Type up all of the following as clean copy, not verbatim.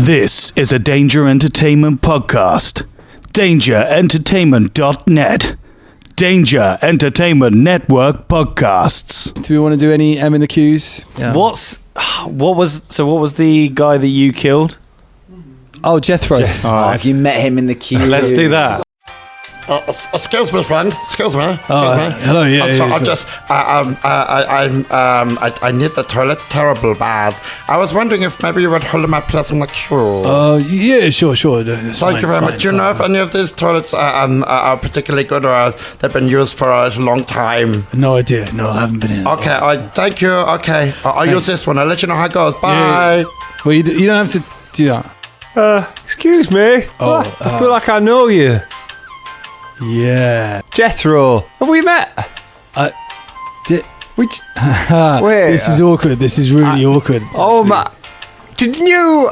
This is a Danger Entertainment podcast. DangerEntertainment.net. Danger Entertainment Network podcasts. Do we want to do any M in the Qs? Yeah. What was the guy that you killed? Oh, Jethro. Have you met him in the queue? Let's do that. Excuse me, friend. Excuse me. Hello. Yeah. I need the toilet terrible bad. I was wondering if maybe you would hold my place in the queue. Yeah, sure. Thank you very much. Do you know if any of these toilets are particularly good, or they've been used for a long time? No idea. No, I haven't been in. Okay. Thank you. Okay. I'll use this one. I'll let you know how it goes. Bye. Yeah. Well, you don't have to do that. Excuse me. I feel like I know you. Yeah. Jethro. Have we met? Wait. This is awkward. This is really awkward. Oh, my. Didn't you?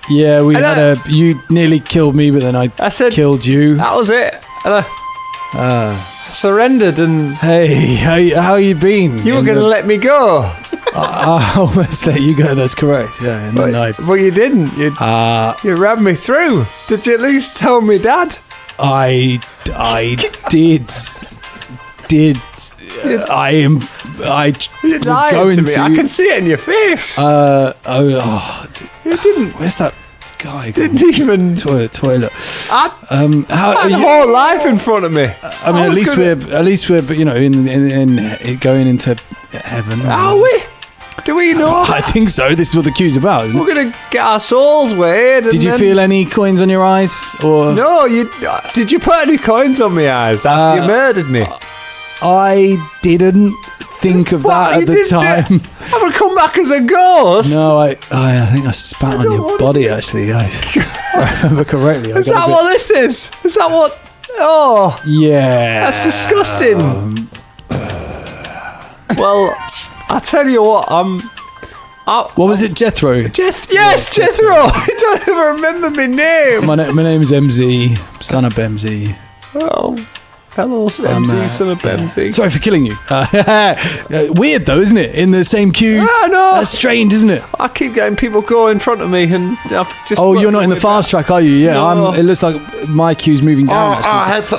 Yeah, we had you nearly killed me, but then I killed you. That was it. And I surrendered and... Hey, how you been? You were going to let me go. I almost let you go, that's correct. Yeah, and then But you didn't. You ran me through. Did you at least tell me, Dad? I did. I You're was lying going to me. I can see it in your face. You didn't. Where's that guy? Didn't even toilet. I had a whole life in front of me. I mean, at least we're in going into heaven. Are we? Do we know? I think so. This is what the queue's about, isn't it? We're gonna get our souls weighed. Did you feel any coins on your eyes? Or no? Did you put any coins on my eyes after you murdered me? I didn't think of that at the time. I'm gonna come back as a ghost. No, I think I spat on your body. Actually, I remember correctly. Is that what this is? Is that what? Oh, yeah. That's disgusting. Well, I tell you what, what was it, Jethro? Yes, Jethro. I don't even remember my name. My name is MZ, son of MZ. Oh, hello, MZ, son of MZ. Sorry for killing you. Weird though, isn't it? In the same queue. I know. That's strange, isn't it? I keep getting people go in front of me, and I've just. Oh, you're not in the fast track, are you? Yeah, no. It looks like my queue's moving down. Thanks so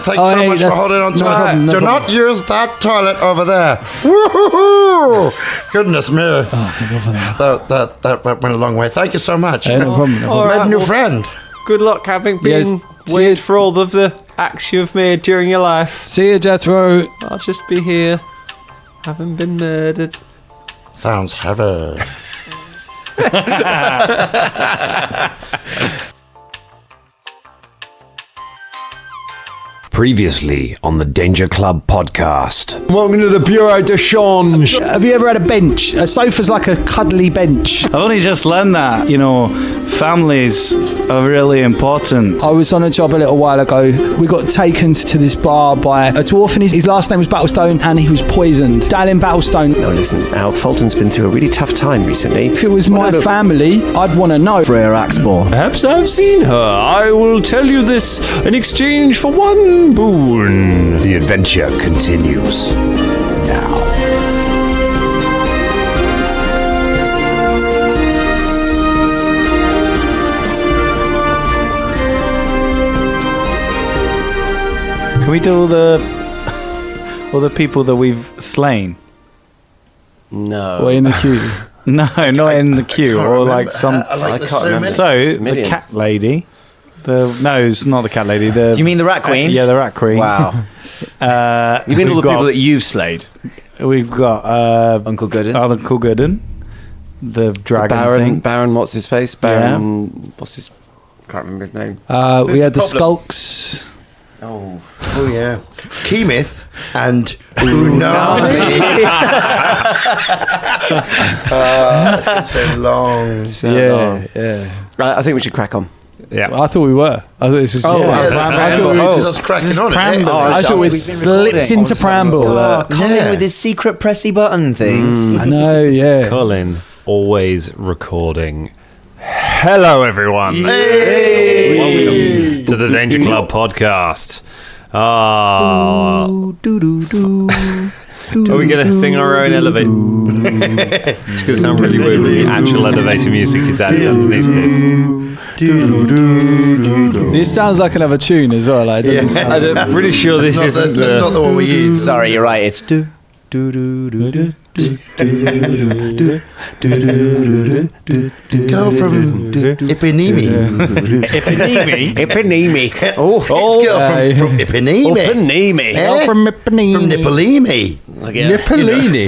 much for holding on to it. Do not use that toilet over there. Woohoo! Goodness me. That went a long way. Thank you so much. No problem. Made a new friend. Good luck having been weird for all of the acts you've made during your life. See you, Jethro. I'll just be here, having been murdered. Sounds heavy. Previously on the Danger Club podcast. Welcome to the Bureau de Change. Have you ever had a bench? A sofa's like a cuddly bench. I've only just learned that, families are really important. I was on a job a little while ago. We got taken to this bar by a dwarf, and his last name was Battlestone, and he was poisoned. Dallin Battlestone. No, listen, Al, Folton's been through a really tough time recently. If it was my family, I'd want to know. Freya Axbor. Perhaps I've seen her. I will tell you this in exchange for one boon. The adventure continues now. Can we do all the people that we've slain? No. Or in the queue. No, not in the queue, or like some. I can't remember. So the cat lady. It's not the cat lady. You mean the rat queen? Yeah, the rat queen. Wow. You mean all the people that you've slayed? We've got Uncle Gooden. Uncle Gooden, the dragon thing. Baron, what's his face? Baron, what's his? Can't remember his name. We had the Skulks. Oh yeah. Keemith and Unami. It's been so long. Yeah. I think we should crack on. Yeah, I thought we were. I thought this was. I thought we were just cracking on. I thought we slipped into Pramble. Colin with his secret pressy button things. I know. Yeah. Colin, always recording. Hello, everyone. Hey. Welcome to the Danger Club podcast. Are we going to sing our own elevator? It's going to sound really weird when the actual elevator music is added underneath this. This sounds like another tune as well. Like, it doesn't sound I'm pretty sure this isn't That's not the one we use. Sorry, you're right. It's do do do do do. Girl from Ipanema. Ipanema. It's girl from Ipanema. Ipanema. from Ipanema. From Nippolini. Nippolini.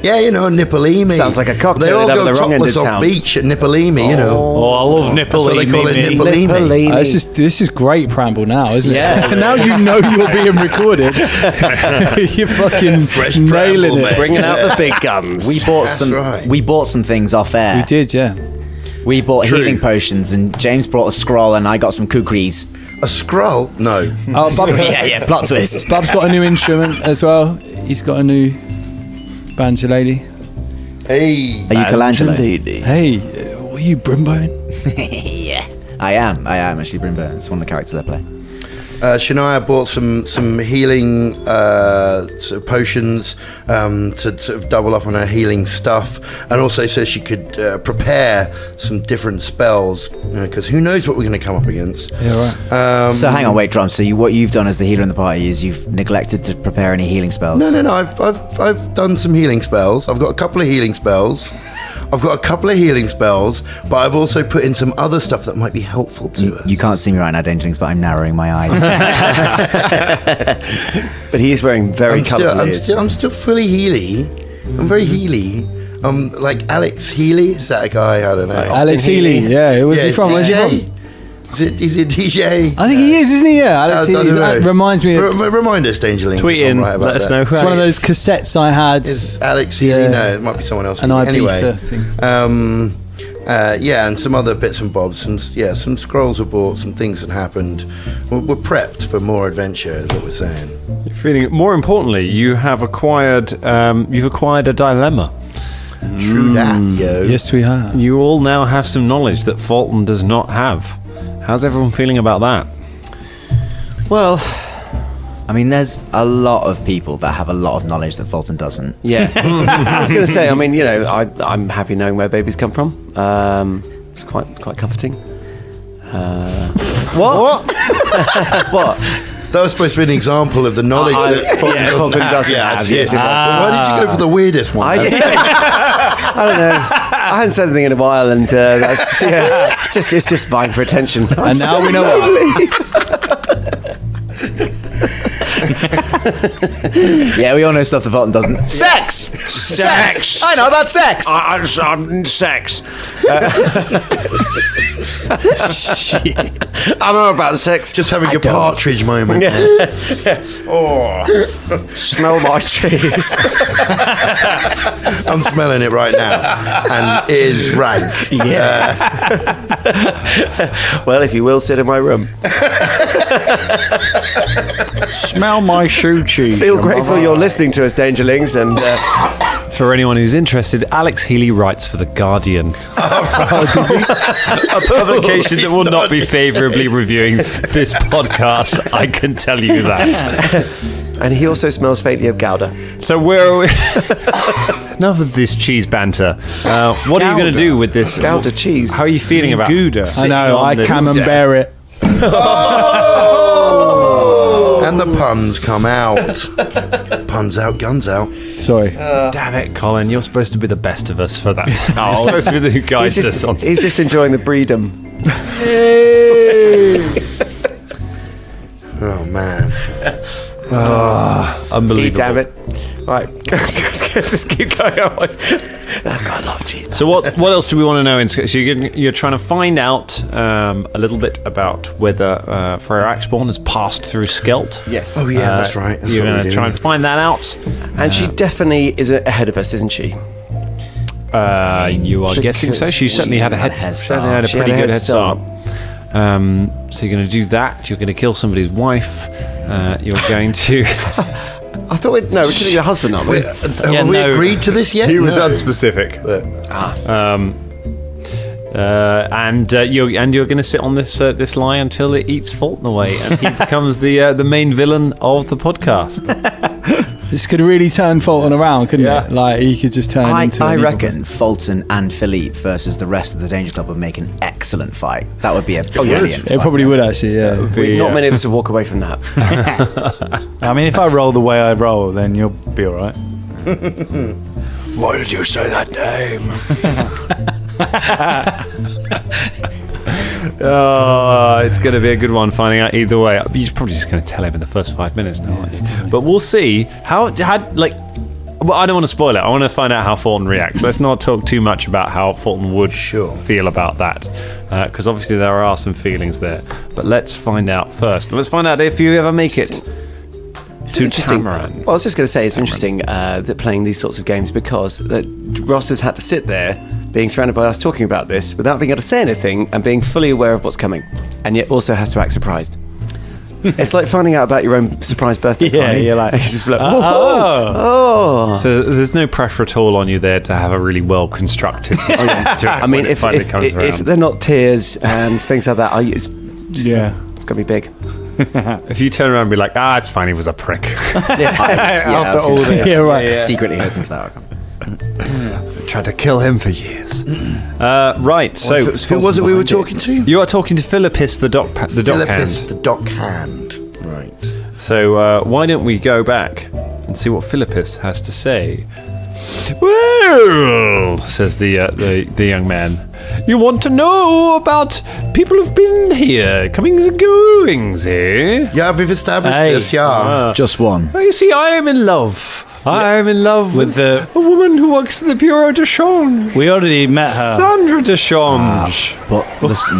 Yeah, you know, Nippolini. Sounds like a cocktail They all down go the wrong end of topless on town. beach at Nippolini, you know. Oh, I love That's what they call it, Nippolini. Nippolini. This is great Pramble now, isn't Yeah. it? Now you know you're being recorded. You're fucking Fresh nailing Pramble, it. mate. Bringing out the big guns. We bought That's some. right. We bought some things off air. We did, yeah. We bought True. healing potions, and James brought a scroll, and I got some kukris. A scroll? No. Oh, Bub, Yeah, plot twist. Bub's got a new instrument as well. He's got a new banjo lady. Hey. Are you Colangelo? Hey, what are you, Brimbone? Yeah, I am actually Brimbo. It's one of the characters I play. Shania bought some healing sort of potions to sort of double up on her healing stuff, and also says she could prepare some different spells, because who knows what we're going to come up against. Yeah, right. So hang on, wait, Drum. So what you've done as the healer in the party is you've neglected to prepare any healing spells. No. I've done some healing spells. I've got a couple of healing spells. But I've also put in some other stuff that might be helpful to us. You can't see me right now, Dangerlings, but I'm narrowing my eyes. But he is wearing very colourful ears. I'm still fully Healy. I'm very Healy. Like Alex Healy. Is that a guy? I don't know. Alex Healy. Yeah, where's he from? Where's he DJ? from? Is it DJ? I think he is, isn't he? Yeah, Alex I Healy. don't know. That reminds me of... Remind us, Dangerlings. Tweet if I'm in, right about let us that. know who It's one of those cassettes I had. Is Alex Healy? Yeah. No, it might be someone else. An Anyway, Ibiza thing. yeah, and some other bits and bobs. Some scrolls were bought, some things that happened. We're prepped for more adventure, is what we're saying. You're feeling. More importantly, you have acquired. You've acquired a dilemma. True that, yo. Yes, we have. You all now have some knowledge that Folton does not have. How's everyone feeling about that? Well, I mean, there's a lot of people that have a lot of knowledge that Folton doesn't. yeah. I was going to say, I mean, you know, I'm happy knowing where babies come from. It's quite comforting. What? What? That was supposed to be an example of the knowledge that Folton doesn't have. have, Yes. yes, it was. Why did you go for the weirdest one? I don't know. I hadn't said anything in a while, and that's it's just vying for attention. And now we know what. Yeah, we all know stuff that Folton doesn't. Sex! I know about sex! Sex. I know about sex. Just having a partridge moment. Smell my cheese. I'm smelling it right now, and it is rank. Well, if you will, sit in my room. Smell my shoe cheese. Feel grateful you're listening to us, Dangerlings, and For anyone who's interested, Alex Healy writes for The Guardian. A publication that will not be favourably reviewing this podcast, I can tell you that. and he also smells faintly of Gouda. So where are we? Enough of this cheese banter. What are you going to do with this? Gouda cheese. How are you feeling about Gouda. I sitting know, on I this camembert it. And the puns come out. Puns out, guns out. Sorry. Damn it, Colin! You're supposed to be the best of us for that. You're supposed to be the who guides us on. He's just enjoying the breedom. Oh, man. Unbelievable. Damn it. Right, let's just keep going on. I've got a lot of cheese. So what else do we want to know? So you're trying to find out a little bit about whether Freyr Axborn has passed through Skelt. Yes. Oh, yeah, that's right. That's You're what going we're to try doing. and find that out. And she definitely is ahead of us, isn't she? You are guessing so. She certainly had a head start. She had a head start. So you're going to do that. You're going to kill somebody's wife. You're going to. I thought we're killing your husband, aren't we? Have we agreed to this yet? He was No. unspecific. And you're going to sit on this lie until it eats Folton away, and he becomes the main villain of the podcast. This could really turn Folton around, couldn't it? Like, he could just turn into... I reckon Folton and Philippe versus the rest of the Danger Club would make an excellent fight. That would be a brilliant fight. It probably would, actually, yeah. Not many of us would walk away from that. I mean, if I roll the way I roll, then you'll be all right. Why did you say that name? Oh, it's going to be a good one finding out either way. You're probably just going to tell him in the first 5 minutes now, aren't you? But we'll see well, I don't want to spoil it. I want to find out how Folton reacts. Let's not talk too much about how Folton would feel about that, because obviously there are some feelings there. But let's find out first. Let's find out if you ever make it to Tamaran. Well, I was just going to say, it's interesting that playing these sorts of games, because Ross has had to sit there being surrounded by us talking about this without being able to say anything and being fully aware of what's coming, and yet also has to act surprised. It's like finding out about your own surprise birthday party. You're like, just like, oh. So there's no pressure at all on you there to have a really well constructed response to it. I mean, if they're not tears and things like that, it's going to be big. If you turn around and be like, it's fine, he was a prick. After all this. Yeah, right. Secretly hoping for that. Tried to kill him for years. Right, so Who was it we were talking to? you are talking to Philippus the dockhand. Philippus, the dockhand. Right. So why don't we go back and see what Philippus has to say? Well, says the young man, you want to know about people who've been here, comings and goings, eh? Yeah, we've established this, Just one. You see, I am in love. I'm in love with a woman who works at the Bureau de Change. We already met her. Sandra de Change. But listen...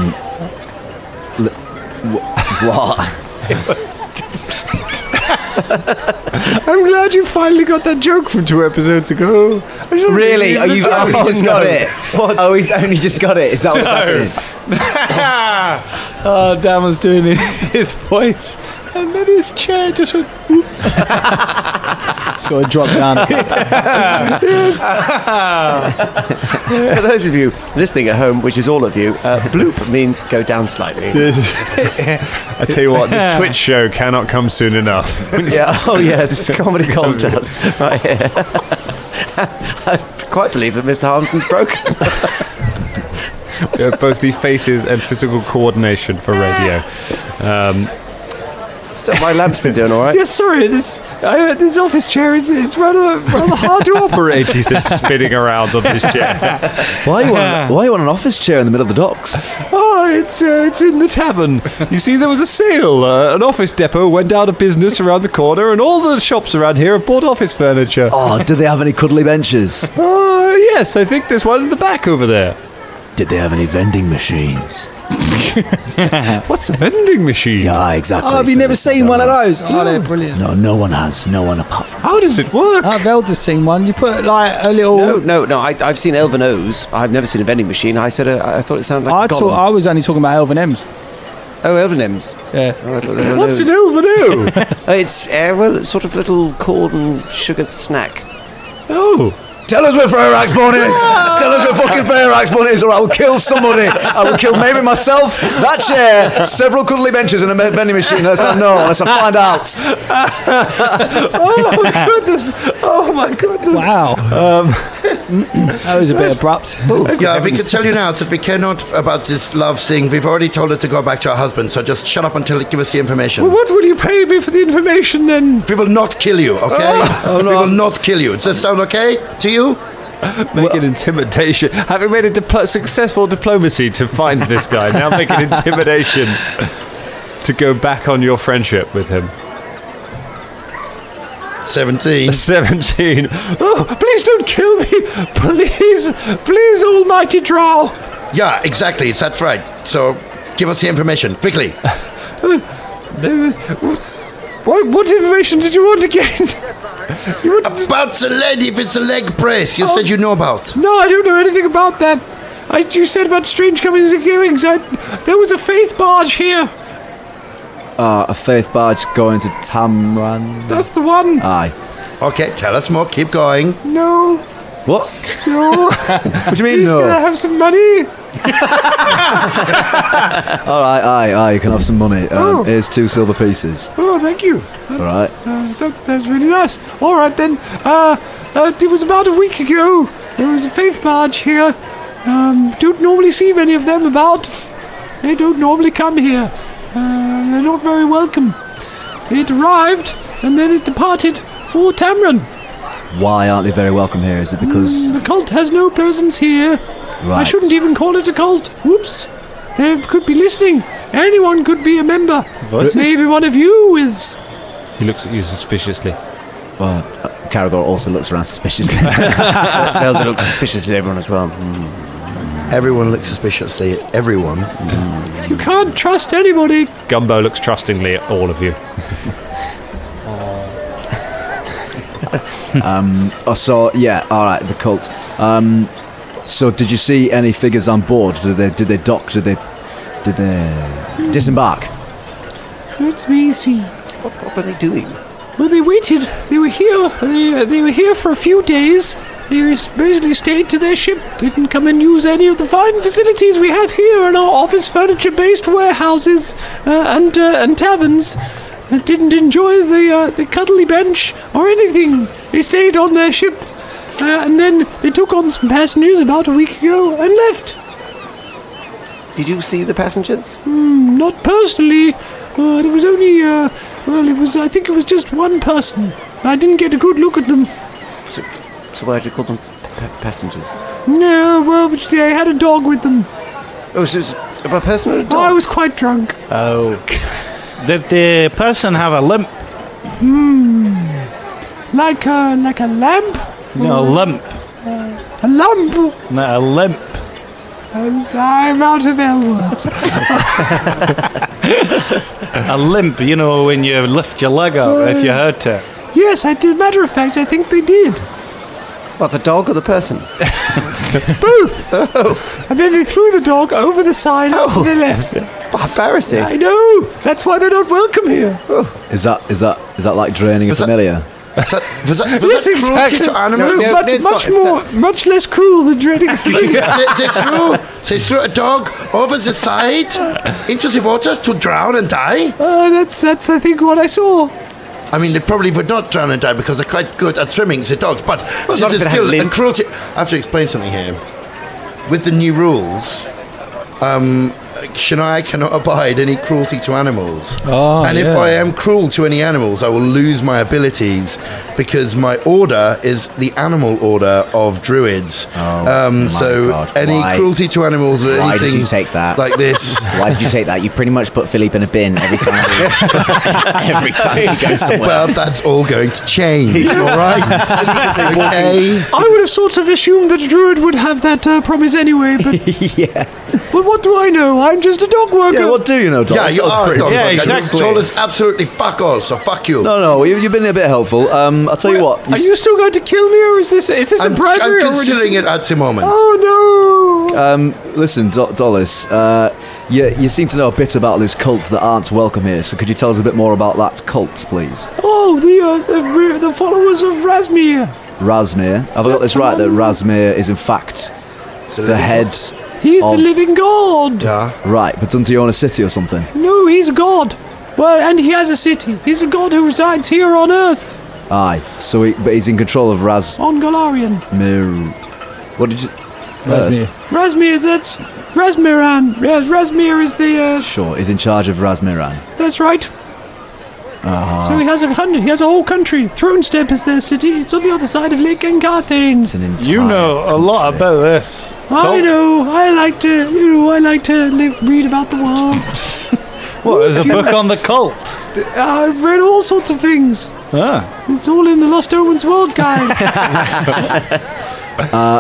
what? I'm glad you finally got that joke from 2 episodes ago. Really? Oh, you've only just got it? What? Oh, he's only just got it? Is that what's happening? Oh, Dan was doing his voice, and then his chair just went... sort of dropped down. For those of you listening at home, which is all of you, bloop means go down slightly. I tell you what, this Twitch show cannot come soon enough. This comedy contest right here. I quite believe that Mr. Harmson's broken. We have both the faces and physical coordination for radio. So my lamp's been doing all right. Yeah, sorry, this office chair is rather hard to operate. He said, spinning around on his chair. Why are you on an office chair in the middle of the docks? Oh, it's in the tavern. You see, there was a sale. An office depot went out of business around the corner, and all the shops around here have bought office furniture. Oh, do they have any cuddly benches? Yes, I think there's one in the back over there. Did they have any vending machines? What's a vending machine? Yeah, exactly. Oh, have you never seen one of those? Oh, they're brilliant. No one has. No one apart from... How does it work? Velder's seen one. You put like a little... No, I've seen Elven O's. I've never seen a vending machine. I thought it sounded like I was only talking about Elven M's. Oh, Elven M's. Yeah. Oh, I thought they were What's O's. an Elven O? It's sort of little corn and sugar snack. Oh. Tell us where Freyrax Born is! Tell us where fucking Freyrax Born is, or I will kill somebody! I will kill maybe myself, that chair, several cuddly benches, and a vending machine unless I find out. Oh my goodness. Wow. That was a bit abrupt. Yeah, we can tell you now that we cannot about this love thing. We've already told her to go back to her husband, so just shut up until it give us the information. Well, what will you pay me for the information then? We will not kill you, okay? We will not kill you. Does that sound okay to you? Make an intimidation. Having made a successful diplomacy to find this guy, now make an intimidation to go back on your friendship with him. 17. 17. Oh, please don't kill me. Please, almighty drow. Yeah, exactly. That's right. So, give us the information, quickly. What information did you want again? About the lady with the leg brace you said you know about. No, I don't know anything about that. You said about strange comings and goings. There was a faith barge here. A faith barge going to Tamran. That's the one. Aye. Okay, tell us more. Keep going. No. What? No. What do you mean, He's no? gonna have some money. All right, aye, you can have some money. Here's 2 silver pieces. Oh, thank you. That's all right. That's really nice. All right, then. It was about a week ago. There was a faith barge here. Don't normally see many of them about. They don't normally come here. They're not very welcome. It arrived, and then it departed for Tamron. Why aren't they very welcome here? Is it because... The cult has no presence here. Right. I shouldn't even call it a cult. Whoops. They could be listening. Anyone could be a member. Voices? Maybe one of you is. He looks at you suspiciously. Well, Karagor also looks around suspiciously. Velder looks suspiciously at everyone as well. Everyone looks suspiciously at everyone. You can't trust anybody. Gumbo looks trustingly at all of you. All right, the cult. So did you see any figures on board? Did they dock? Did they disembark? Let me see. What were they doing? Well, they waited. They were here. They were here for a few days. They basically stayed to their ship. Didn't come and use any of the fine facilities we have here in our office furniture-based warehouses and taverns. Didn't enjoy the cuddly bench or anything. They stayed on their ship, and then they took on some passengers about a week ago and left. Did you see the passengers? Not personally. It was only, I think it was just one person. I didn't get a good look at them. So why did you call them passengers? No, well, they had a dog with them. Oh, so it's a person or a dog? I was quite drunk. Oh. Did the person have a limp? Like a lamp? No, a limp. A lump? No, a limp. I'm out of L words. A limp, you know, when you lift your leg up if you hurt it. Yes, I did. Matter of fact, I think they did. What, the dog or the person? Both. Oh. And then they threw the dog over the side after they left. Embarrassing. I know. That's why they're not welcome here. Is that like draining a familiar? Was that cruelty to animals? Much less cruel than dreading. They threw a dog over the side into the water to drown and die? That's I think what I saw. I mean, they probably would not drown and die because they're quite good at swimming, the dogs, but this is still a cruelty. I have to explain something here. With the new rules, Shania cannot abide any cruelty to animals. If I am cruel to any animals, I will lose my abilities because my order is the animal order of druids. Any cruelty to animals or Why anything did you take that? like this. Why did you take that? You pretty much put Philippe in a bin every time. Every time he goes somewhere. Well, that's all going to change, all right? Okay. I would have sort of assumed that a druid would have that promise anyway, but Yeah. but what do I know? I'm just a dog worker. Yeah, what do you know, Dog? Yeah, you are a dog. Yeah, worker. exactly. You told us absolutely fuck all, so fuck you. No, you've been a bit helpful. I'll tell you what. Are you still going to kill me, or is this a I'm bribery? considering it at the moment. Oh no! Listen, Dollis, you seem to know a bit about this cult that aren't welcome here, so could you tell us a bit more about that cult, please? Oh, the followers of Razmir. Razmir. Have I got this right, that Razmir is in fact the head... He's the living god. Yeah. Right, but doesn't he own a city or something? No, he's a god. Well, and he has a city. He's a god who resides here on Earth. Aye, so but he's in control of On Galarian. What did you... Razmir. Razmir, that's Razmiran. Yes, Razmir is the... Sure, he's in charge of Razmiran. That's right. So he has a whole country. Thronestep is their city. It's on the other side of Lake Encarthane. It's an entire You know a lot about this. I know. I like to read about the world. What, there's a book on the cult? I've read all sorts of things. It's all in the Lost Omens World Guide.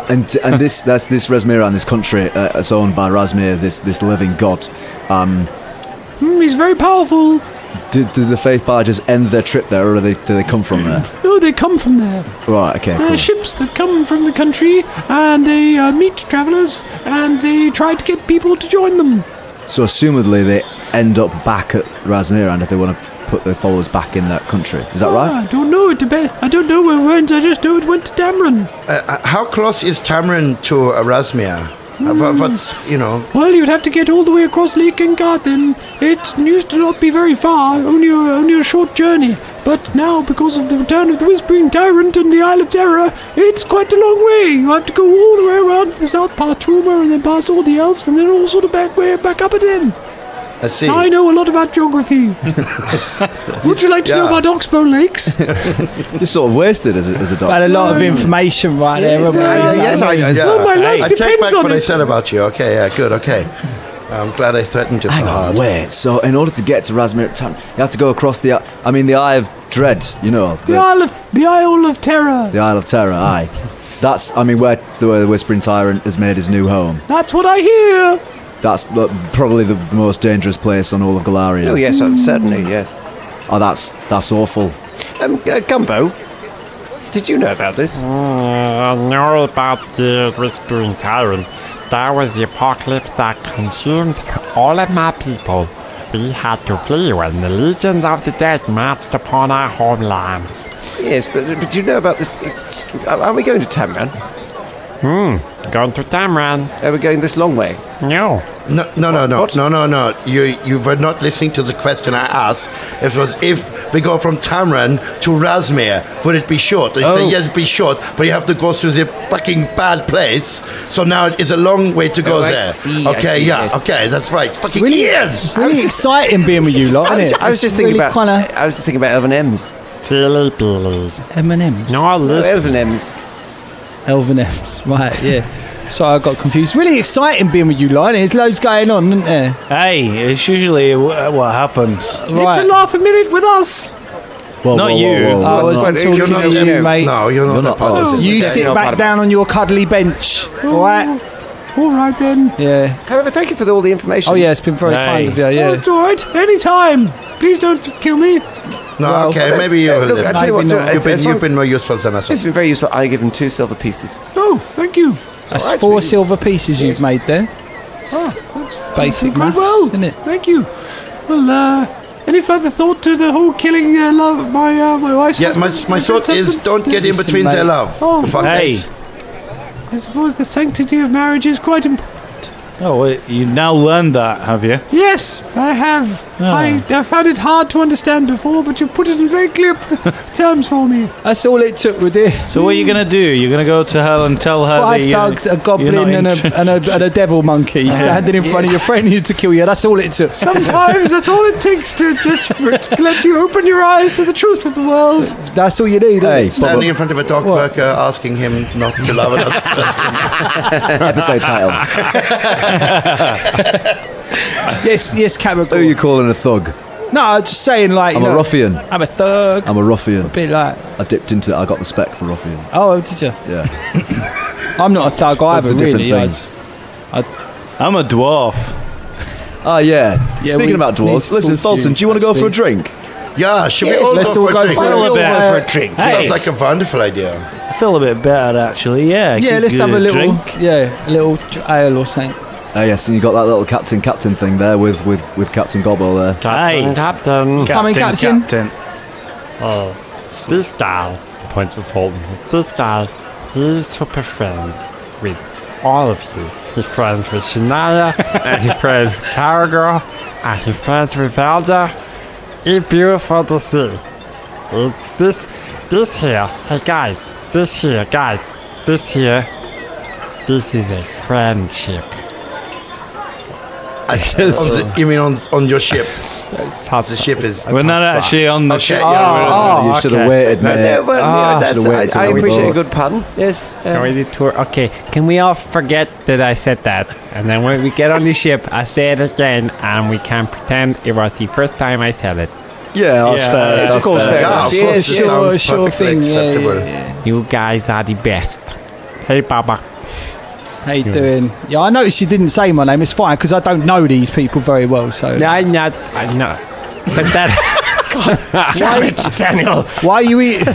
And this Razmiran, this country, it's owned by Razmir, this living god. He's very powerful. Did the Faith Barges end their trip there, or do they come from there? No, they come from there. Right, okay, There are cool. ships that come from the country, and they meet travellers, and they try to get people to join them. So assumedly they end up back at Razmiran if they want to put their followers back in that country. Is that right? I don't know. I don't know where it went. I just know it went to Damron. How close is Tamrin to Erasmia? What's, Well, you'd have to get all the way across Lake Garden. It used to not be very far, only a short journey. But now, because of the return of the Whispering Tyrant and the Isle of Terror, it's quite a long way. You have to go all the way around the South past Truma and then past all the elves and then all sort of back up again. I see. I know a lot about geography. Would you like to know about Oxbow Lakes? You're sort of wasted as a dog. Had a lot of information right there. haven't we? Well, my life I take depends back on what I it. said about you. Okay, yeah, good, okay. I'm glad I threatened you so Hang hard. on, wait. So, in order to get to Razmir Town, you have to go across the Eye of Dread. The Isle of Terror. The Isle of Terror. Aye, that's where the Whispering Tyrant has made his new home. That's what I hear. That's probably the most dangerous place on all of Galaria. Oh yes, certainly, yes. Oh, that's awful. Gumbo, did you know about this? I know about the Whispering Tyrant. That was the apocalypse that consumed all of my people. We had to flee when the legions of the dead marched upon our homelands. Yes, but you know about this? Are we going to Tamran? Going to Tamran. Are we going this long way? No. No. You were not listening to the question I asked. It was if we go from Tamran to Razmir, would it be short? You say yes, it'd be short, but you have to go through the fucking bad place. So now it is a long way to go there. Okay, that's right. Fucking years. Really exciting being with you lot, isn't it? I was just thinking about. I was just thinking about Elven M's. Silly Billy. M&M. No, listen. Elven M's. Elven M's, right, yeah. Sorry, I got confused. Really exciting being with you lot, there's loads going on, isn't there? Hey, it's usually what happens. It's a laugh a minute with us. Not you. I wasn't talking to you, mate. No, you're not part of this. You sit back down on your cuddly bench, alright? All right then. Yeah. However, thank you for all the information. Oh yeah, it's been very kind of you, Oh, yeah. it's all right. Anytime. Please don't kill me. No, okay, maybe you will Look, live. I tell you what, You've been more useful than us. It's been very useful. I give him 2 silver pieces. Oh, thank you. That's 4 silver pieces you've made there. Oh, that's Basic quite maths, well. isn't it? Thank you. Well, any further thought to the whole killing my wife's Yeah, my husband? thought is don't get in between their love. Oh, For fuck's Hey. sake. I suppose the sanctity of marriage is quite important. Oh, well, you now learned that, have you? Yes, I have. Oh. I found it hard to understand before, but you've put it in very clear terms for me. That's all it took with it. So what are you going to do? You're going to go to hell and tell her 5 that thugs, a you're goblin, not and a devil monkey standing in front of your friend to kill you. That's all it took. Sometimes that's all it takes to just let you open your eyes to the truth of the world. That's all you need. Hey, Standing in front of a dog worker asking him not to love another person. episode title. Yes, Karagor. Who are you calling a thug? No, I'm just saying, like, I'm you a know, ruffian. I'm a thug. I'm a ruffian. A bit like. I dipped into it. I got the spec for ruffian. Oh, did you? Yeah. I'm not a thug either, a different really. thing. I'm a dwarf. Oh yeah. Yeah, Speaking we about need dwarves, to listen, talk to you, Fulton, do you want to go for a actually. drink? Yeah, should we Yes, all let's go all for go a drink? for a little for a drink. Hey, Sounds like a wonderful idea. I feel a bit better actually. Yeah. Yeah, could let's do have a little, drink. a little ale or something. Yes, and you got that little captain thing there with Captain Gobbo there. Hey, Captain. Coming, Captain. This guy, points at Folton, this guy, he's super friends with all of you. He's friends with Shania, and he's friends with Karagor, and he's friends with Velder. It's beautiful to see. It's this here. Hey guys, this here, this is a friendship. You mean on your ship? The ship is. we're not actually on the ship. Yeah, You should have waited, mate. No, well, should've waited till I we appreciate a both- good pun. Yes. Ready to okay, can we all forget that I said that? And then when we get on the ship, I say it again, and we can pretend it was the first time I said it. Yeah, that's fair. It's That's of course fair. fair. Yeah, of Yeah, course, it sounds sure perfectly thing. acceptable. You guys are the best. Hey, Bubba. How you doing? Yeah, I noticed you didn't say my name. It's fine because I don't know these people very well. So I know. But that Damn it, Daniel. Why are you eating?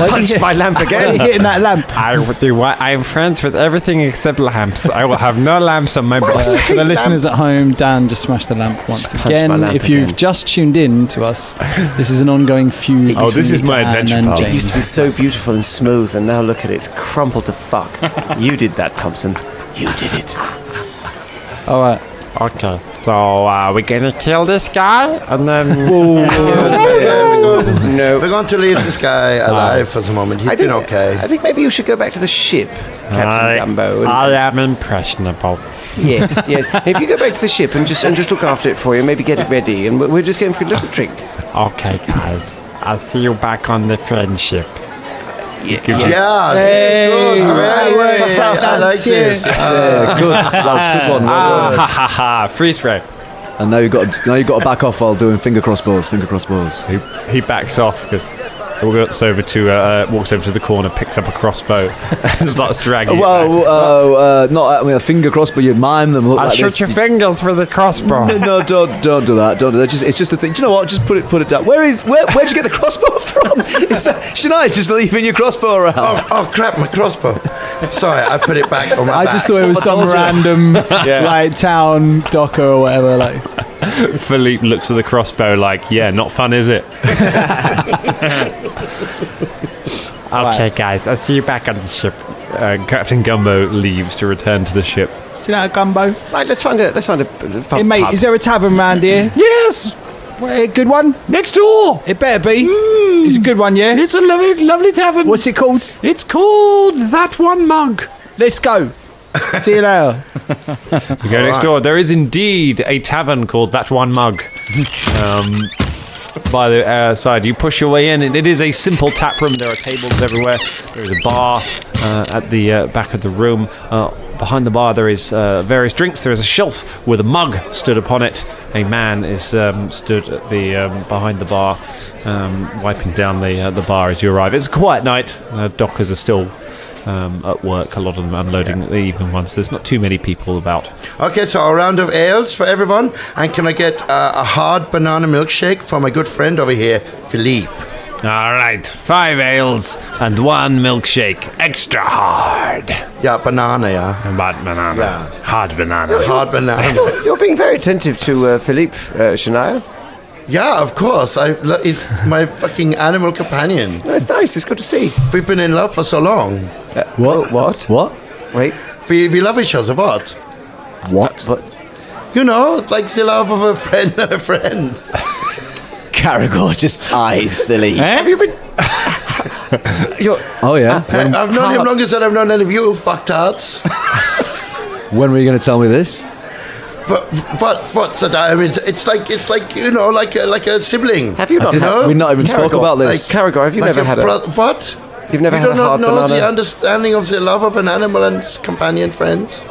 Punched my lamp Why are you again. hitting that lamp? I am friends with everything except lamps. I will have no lamps on my boat. For the listeners at home, Dan just smashed the lamp once Punched again. my lamp If you've again. just tuned in to us, this is an ongoing feud. Oh, this is my Dan adventure and path. It used James. to be so beautiful and smooth, and now look at it, it's crumpled to fuck. You did that, Thompson. You did it. All right. Okay, so we're gonna kill this guy, and then No. We're going to leave this guy alive for the moment. He's been okay. I think maybe you should go back to the ship, Captain Gumbo. I am impressionable. Yes, yes. If you go back to the ship and just look after it for you, maybe get it ready, and we're just going for a little drink. Okay, guys, I'll see you back on the friendship. Yeah, this is good. I like this. Good. That's a good one. Well done. Ha ha ha! Freeze frame. And now you've got to back off while doing finger crossbows. He backs off because walks over to the corner, picks up a crossbow, and starts dragging it back. A finger crossbow. You mime them. Look I'll like shoot this. your fingers with the crossbow. No, don't do that. Don't do that. It's just a thing. Do you know what? Just put it down. Where'd you get the crossbow from? Shania's just leaving your crossbow around. Oh crap, my crossbow. Sorry, I put it back on my I back. just thought it was some random like town docker or whatever. Like, Philippe looks at the crossbow like, yeah, not fun, is it? Okay, guys, I'll see you back on the ship. Captain Gumbo leaves to return to the ship. see that Gumbo? Right, let's find a fun Hey mate, pub. is there a tavern round here? Yes, A good one? next door. It better be. It's a good one, yeah. It's a lovely tavern. What's it called? It's called That One Mug. Let's go. See you later. You go next door. There is indeed a tavern called That One Mug. By the side, you push your way in, and it is a simple tap room. There are tables everywhere. There is a bar at the back of the room. Behind the bar, there is various drinks. There is a shelf with a mug stood upon it. A man is stood at the behind the bar, wiping down the bar as you arrive. It's a quiet night. Dockers are still at work. A lot of them unloading the evening ones. There's not too many people about. Okay, so a round of ales for everyone. And can I get a hard banana milkshake for my good friend over here, Philippe? All right, 5 ales and 1 milkshake, extra hard. Yeah, banana, yeah. Bad banana. Yeah. Hard banana. Hard banana. You're being very attentive to Philippe, Shania. Yeah, of course. He's my fucking animal companion. No, it's nice. It's good to see. We've been in love for so long. What? Wait. We love each other, what? What? You know, it's like the love of a friend and a friend. Karagor just eyes Philly. Have you been? Oh yeah. I've known him longer than I've known any of you fucktards. When were you going to tell me this? But what's that? I mean, it's like you know, like a sibling. Have you not? We've not even spoke about this. Karagor, have you never had a? What? You've never You had do a not hard know banana? the understanding of the love of an animal and its companion friends.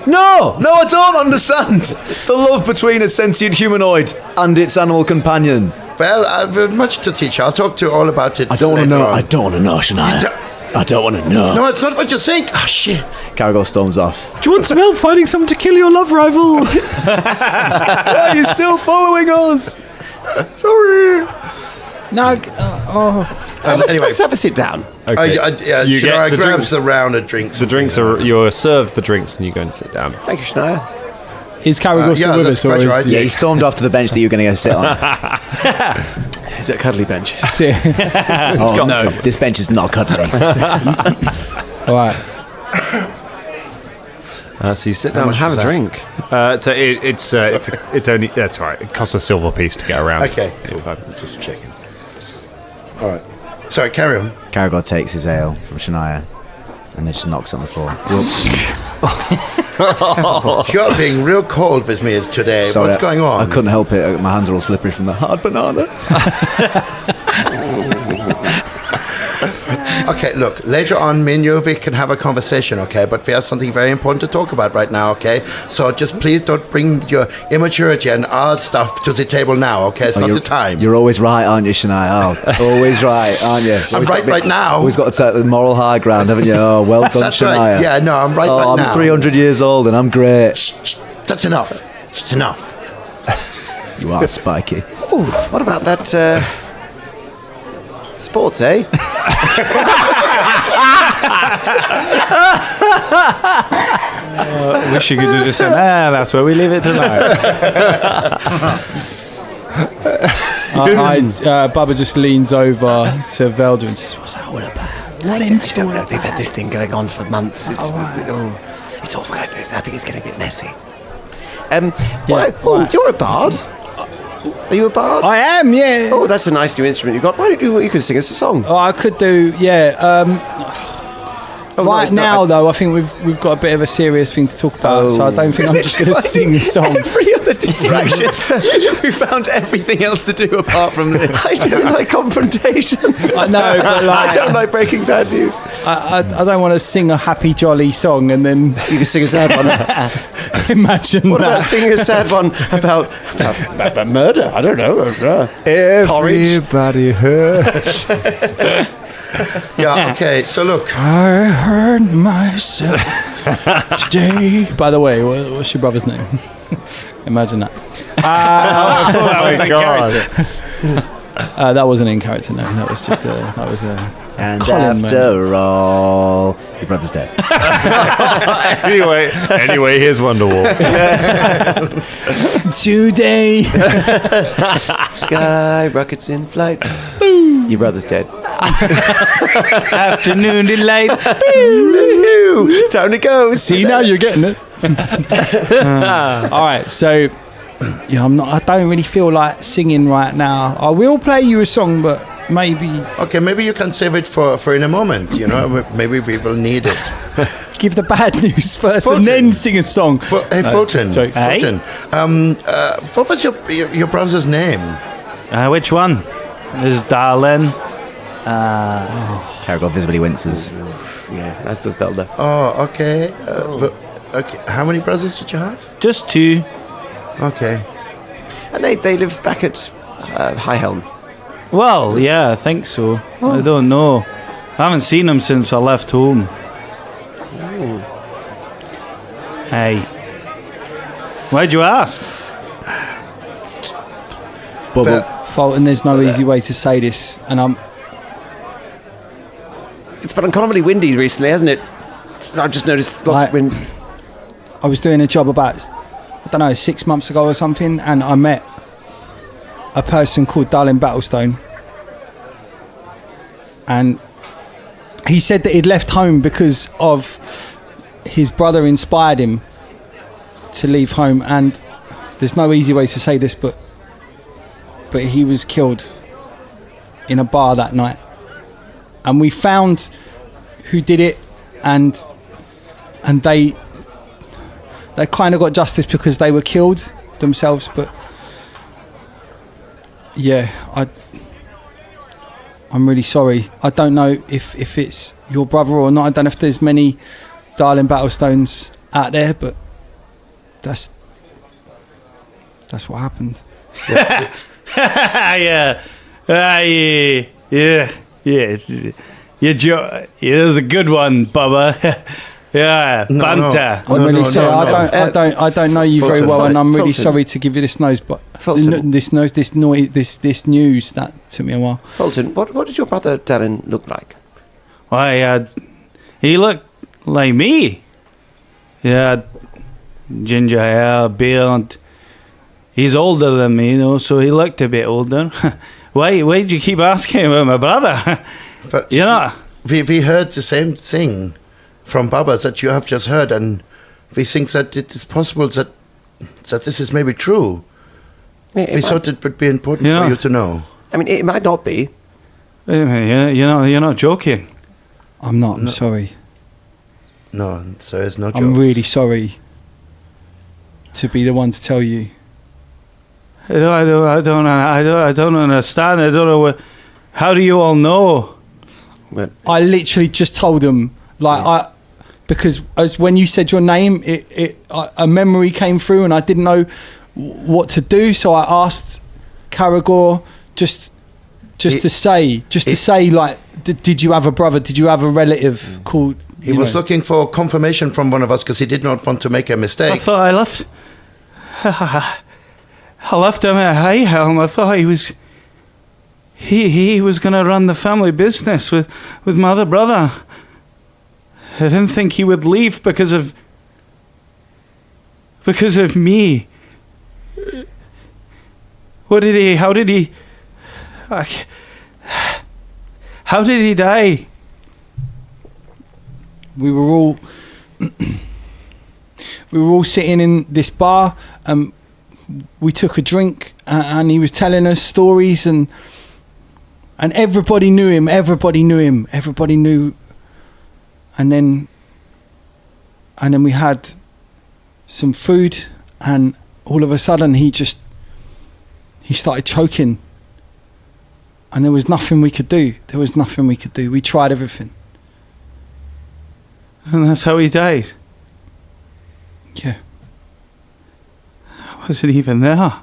No, I don't understand the love between a sentient humanoid and its animal companion. Well, I've much to teach. I'll talk to you all about it. I don't want to later know. on. I don't want to know, Shania. I don't want to know. No, it's not what you think. Ah, shit. Karagor storms off. Do you want some help finding someone to kill your love rival? Are you still following us? Sorry. No. Anyway, Let's have a sit down. Okay. You get I the grabs drinks. the round of drinks. The drinks are you're served the drinks and you go and sit down. Thank you, Shania. Is Karagor still yeah, with that's us? Or quite is right. Yeah, he stormed off to the bench that you were going to go sit on. Is it cuddly benches? Oh no, this bench is not cuddly. All right. So you sit down and much have was a that? drink. It's only that's all right. It costs a silver piece to get around. Okay, cool. Just checking. All right. Sorry, carry on. Karagor takes his ale from Shania and then just knocks on the floor. You're being real cold with me today. Sorry, What's going on? I couldn't help it. My hands are all slippery from the hard banana. Okay, look, later on, me and you, we can have a conversation, okay? But we have something very important to talk about right now, okay? So just please don't bring your immaturity and odd stuff to the table now, okay? It's not the time. You're always right, aren't you, Shania? Oh, always right, aren't you? I'm right now. Always got to take the moral high ground, haven't you? Oh, well done, That's Shania. right. Yeah, no, I'm right I'm now. 300 years old and I'm great. That's enough. It's enough. You are spiky. What about that sports, eh? Wish you could have just said, that's where we leave it tonight. Bubba just leans over to Velder and says, "What's that all about? I don't know. They've had this thing going on for months. It's all. I think it's getting a bit messy. You're a bard. Are you a bard? I am, yeah. Oh, that's a nice new instrument you got. Why don't you could sing us a song? Oh, I could do, yeah. Though, I think we've got a bit of a serious thing to talk about, so I don't think I'm just going to sing a song. Every other distraction. We found everything else to do apart from this. I don't like confrontation. I know, but I don't like breaking bad news. I don't want to sing a happy, jolly song and then you can sing a sad one. Imagine what that. about singing a sad one about murder? I don't know. Everybody hurts. Yeah, okay, so look. I hurt myself today. By the way, what's your brother's name? Imagine that. That wasn't in character, no. That was just And Colin after all, your brother's dead. Anyway, here's Wonderwall. Today. Sky rockets in flight. Your brother's dead. Afternoon delight. Time to go. See, now you're getting it. All right, so yeah, I don't really feel like singing right now. I will play you a song, but maybe. Okay, maybe you can save it for in a moment. You know, maybe we will need it. Give the bad news first, Folton. and then sing a song. Folton. Folton. What was your brother's name? Which one? Is Darlin? Karagor visibly winces. Yeah, that's just Velder. Oh, okay. Okay. How many brothers did you have? Just 2. Okay. And they live back at High Helm. Well, yeah, I think so. I don't know. I haven't seen them since I left home. Ooh. Hey. Why'd you ask? Bubba. Folton, there's no easy way to say this, and It's been uncommonly windy recently, hasn't it? I've just noticed lots of wind. I was doing a job about, 6 months ago or something, and I met a person called Darlin Battlestone, and he said that he'd left home because of his brother inspired him to leave home, and there's no easy way to say this, but he was killed in a bar that night, and we found who did it, and they kind of got justice because they were killed themselves. But yeah, I'm really sorry. I don't know if it's your brother or not. I don't know if there's many Darlin Battlestones out there, but that's what happened. Yeah. That was a good one, Bubba. Yeah, Banta. I'm really sorry. I don't know you very well, and I'm really sorry to give you this news, but this news that took me a while. Folton, what did your brother Darren look like? Why, he looked like me. Yeah, ginger hair, beard. He's older than me, so he looked a bit older. Why did you keep asking about my brother? But we heard the same thing from Bubba that you have just heard, and we think that it is possible that this is maybe true. We thought it would be important for you to know. I mean, it might not be. You're not joking. I'm not. I'm sorry. No, there is no joke. I'm really sorry to be the one to tell you. I don't understand. I don't know. How do you all know? I literally just told them, because as when you said your name, a memory came through, and I didn't know what to do, so I asked Karagor just to say, did you have a brother? Did you have a relative called? He was looking for confirmation from one of us because he did not want to make a mistake. I thought I left. I left him at High Helm. I thought he was going to run the family business with my other brother. I didn't think he would leave because of me. How did he die? We were all sitting in this bar, and we took a drink, and he was telling us stories, and everybody knew him. Everybody knew. And then we had some food, and all of a sudden he started choking, and there was nothing we could do. We tried everything. And that's how he died. Yeah. I wasn't even there.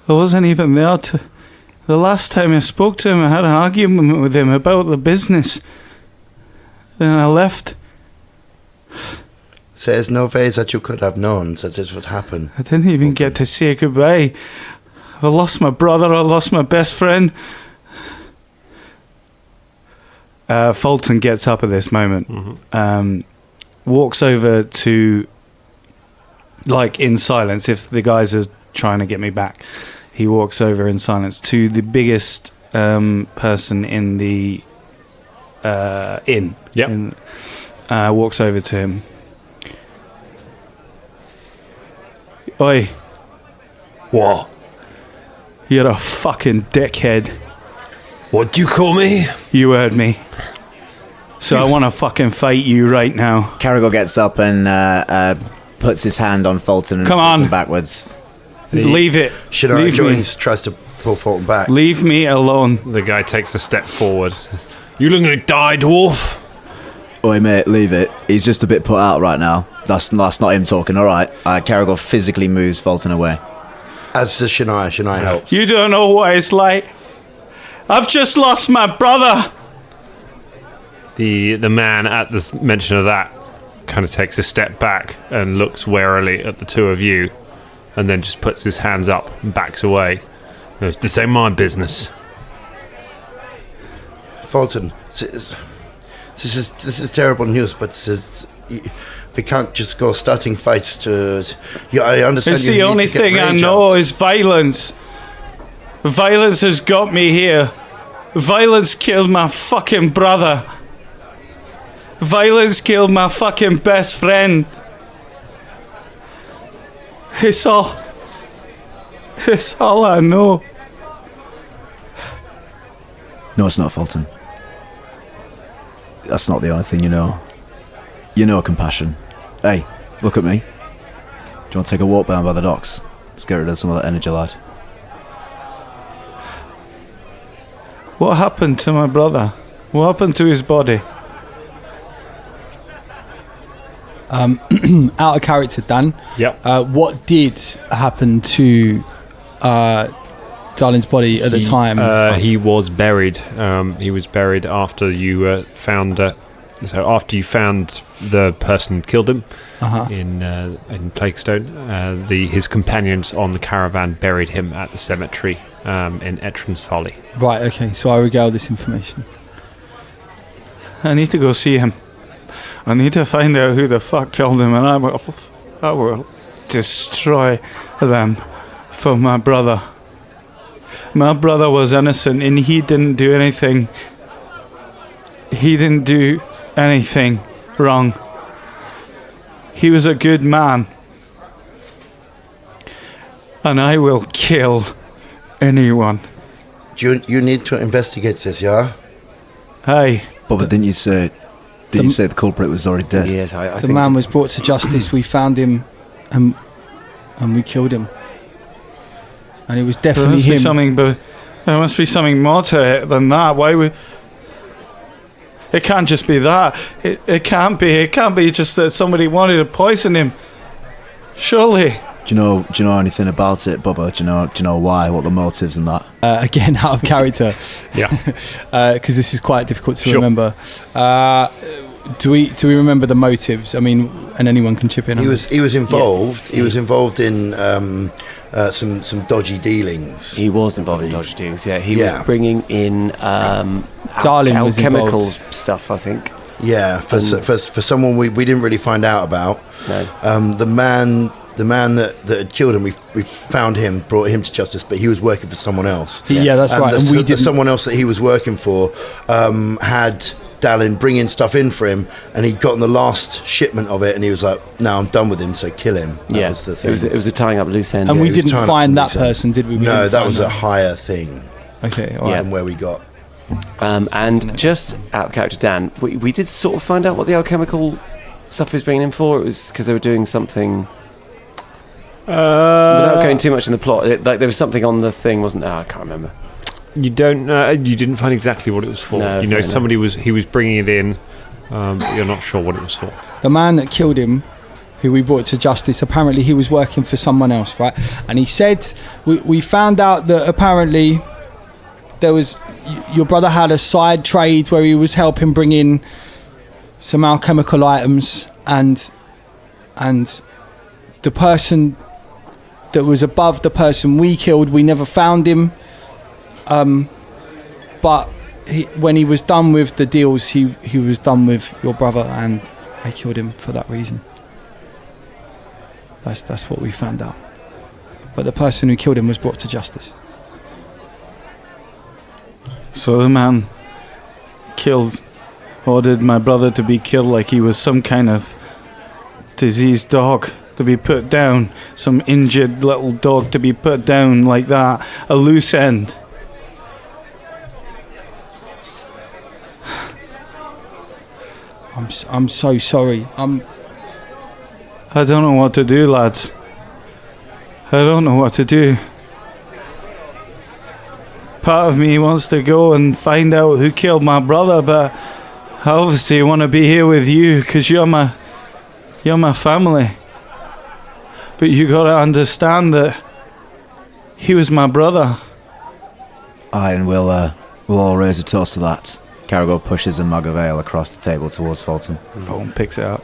The last time I spoke to him, I had an argument with him about the business. Then I left. So there's no ways that you could have known that this would happen. I didn't even get to say goodbye. I lost my brother, I lost my best friend. Folton gets up at this moment, walks over to, like in silence, if the guys are trying to get me back, he walks over in silence to the biggest person in the inn. Yep. Walks over to him. Oi. What? You're a fucking dickhead. What do you call me? You heard me. So I want to fucking fight you right now. Karagor gets up and puts his hand on Folton and Come on. pulls him backwards. Leave it. Shania joins, tries to pull Folton back. Leave me alone. The guy takes a step forward. You looking to die, dwarf? Oi, mate, leave it. He's just a bit put out right now. That's not him talking, all right? Karagor physically moves Folton away. As does Shania. Shania helps. You don't know what it's like. I've just lost my brother. The man at the mention of that kind of takes a step back and looks warily at the two of you, and then just puts his hands up and backs away. This ain't my business. Folton, this is terrible news, but we can't just go starting fights to. I understand. It's the only thing I know is violence. Violence has got me here. Violence killed my fucking brother. Violence killed my fucking best friend. It's all I know. No, it's not, Folton. That's not the only thing you know. You know compassion. Hey, look at me. Do you want to take a walk down by the docks? Let's get rid of some of that energy, lad. What happened to my brother? What happened to his body? Out of character, Dan. Yep. What did happen to Darling's body at the time? He was buried. He was buried after you found. So after you found the person who killed him in Plaguestone, his companions on the caravan buried him at the cemetery in Etron's Folly. Right. Okay. So I regale this information. I need to go see him. I need to find out who the fuck killed him, and I will destroy them for my brother. My brother was innocent, and he didn't do anything. He didn't do anything wrong. He was a good man. And I will kill anyone. You need to investigate this, yeah? Hey. Bubba, didn't you say the culprit was already dead? Yes, I The think man was brought to justice. We found him, and we killed him. And it was definitely him. There must be something more to it than that. Why would? It can't just be that. It can't be. It can't be just that somebody wanted to poison him. Surely. Do you know anything about it, Bubba? Do you know why? What the motives and that? Again, out of character. Yeah. Because this is quite difficult to remember. Do we remember the motives? I mean, and anyone can chip in. He was involved. Yeah. He was involved in some dodgy dealings. He was involved in dodgy dealings. Yeah, he was bringing in Darling was chemical involved. stuff, I think. Yeah, for someone we didn't really find out about. No. The man that had killed him, we found him, brought him to justice, but he was working for someone else. Yeah, that's right. And we didn't. Someone else that he was working for had Dallin bringing stuff in for him, and he'd gotten the last shipment of it, and he was like, "No, I'm done with him, so kill him." That was the thing. It was a tying up loose end. And we didn't find that person, did we? No, that was a higher thing. Okay, all right. Than where we got. And just out of character, Dan, we did sort of find out what the alchemical stuff he was bringing in for. It was because they were doing something. Without going too much in the plot, there was something on the thing, wasn't there? I can't remember. You don't. You didn't find exactly what it was for. No, somebody was bringing it in, but you're not sure what it was for. The man that killed him, who we brought to justice, apparently he was working for someone else, right? And he said we found out that apparently there was your brother had a side trade where he was helping bring in some alchemical items, and the person that was above the person we killed, we never found him. But when he was done with the deals, he was done with your brother, and I killed him for that reason. That's what we found out. But the person who killed him was brought to justice. So the man ordered my brother to be killed like he was some kind of diseased dog to be put down, some injured little dog to be put down like that, a loose end. I'm so sorry. I don't know what to do, lads. I don't know what to do. Part of me wants to go and find out who killed my brother, but I obviously want to be here with you because you're my family. But you got to understand that he was my brother. Aye, and we'll all raise a toast to that. Karagor pushes a mug of ale across the table towards Folton. Folton picks it up.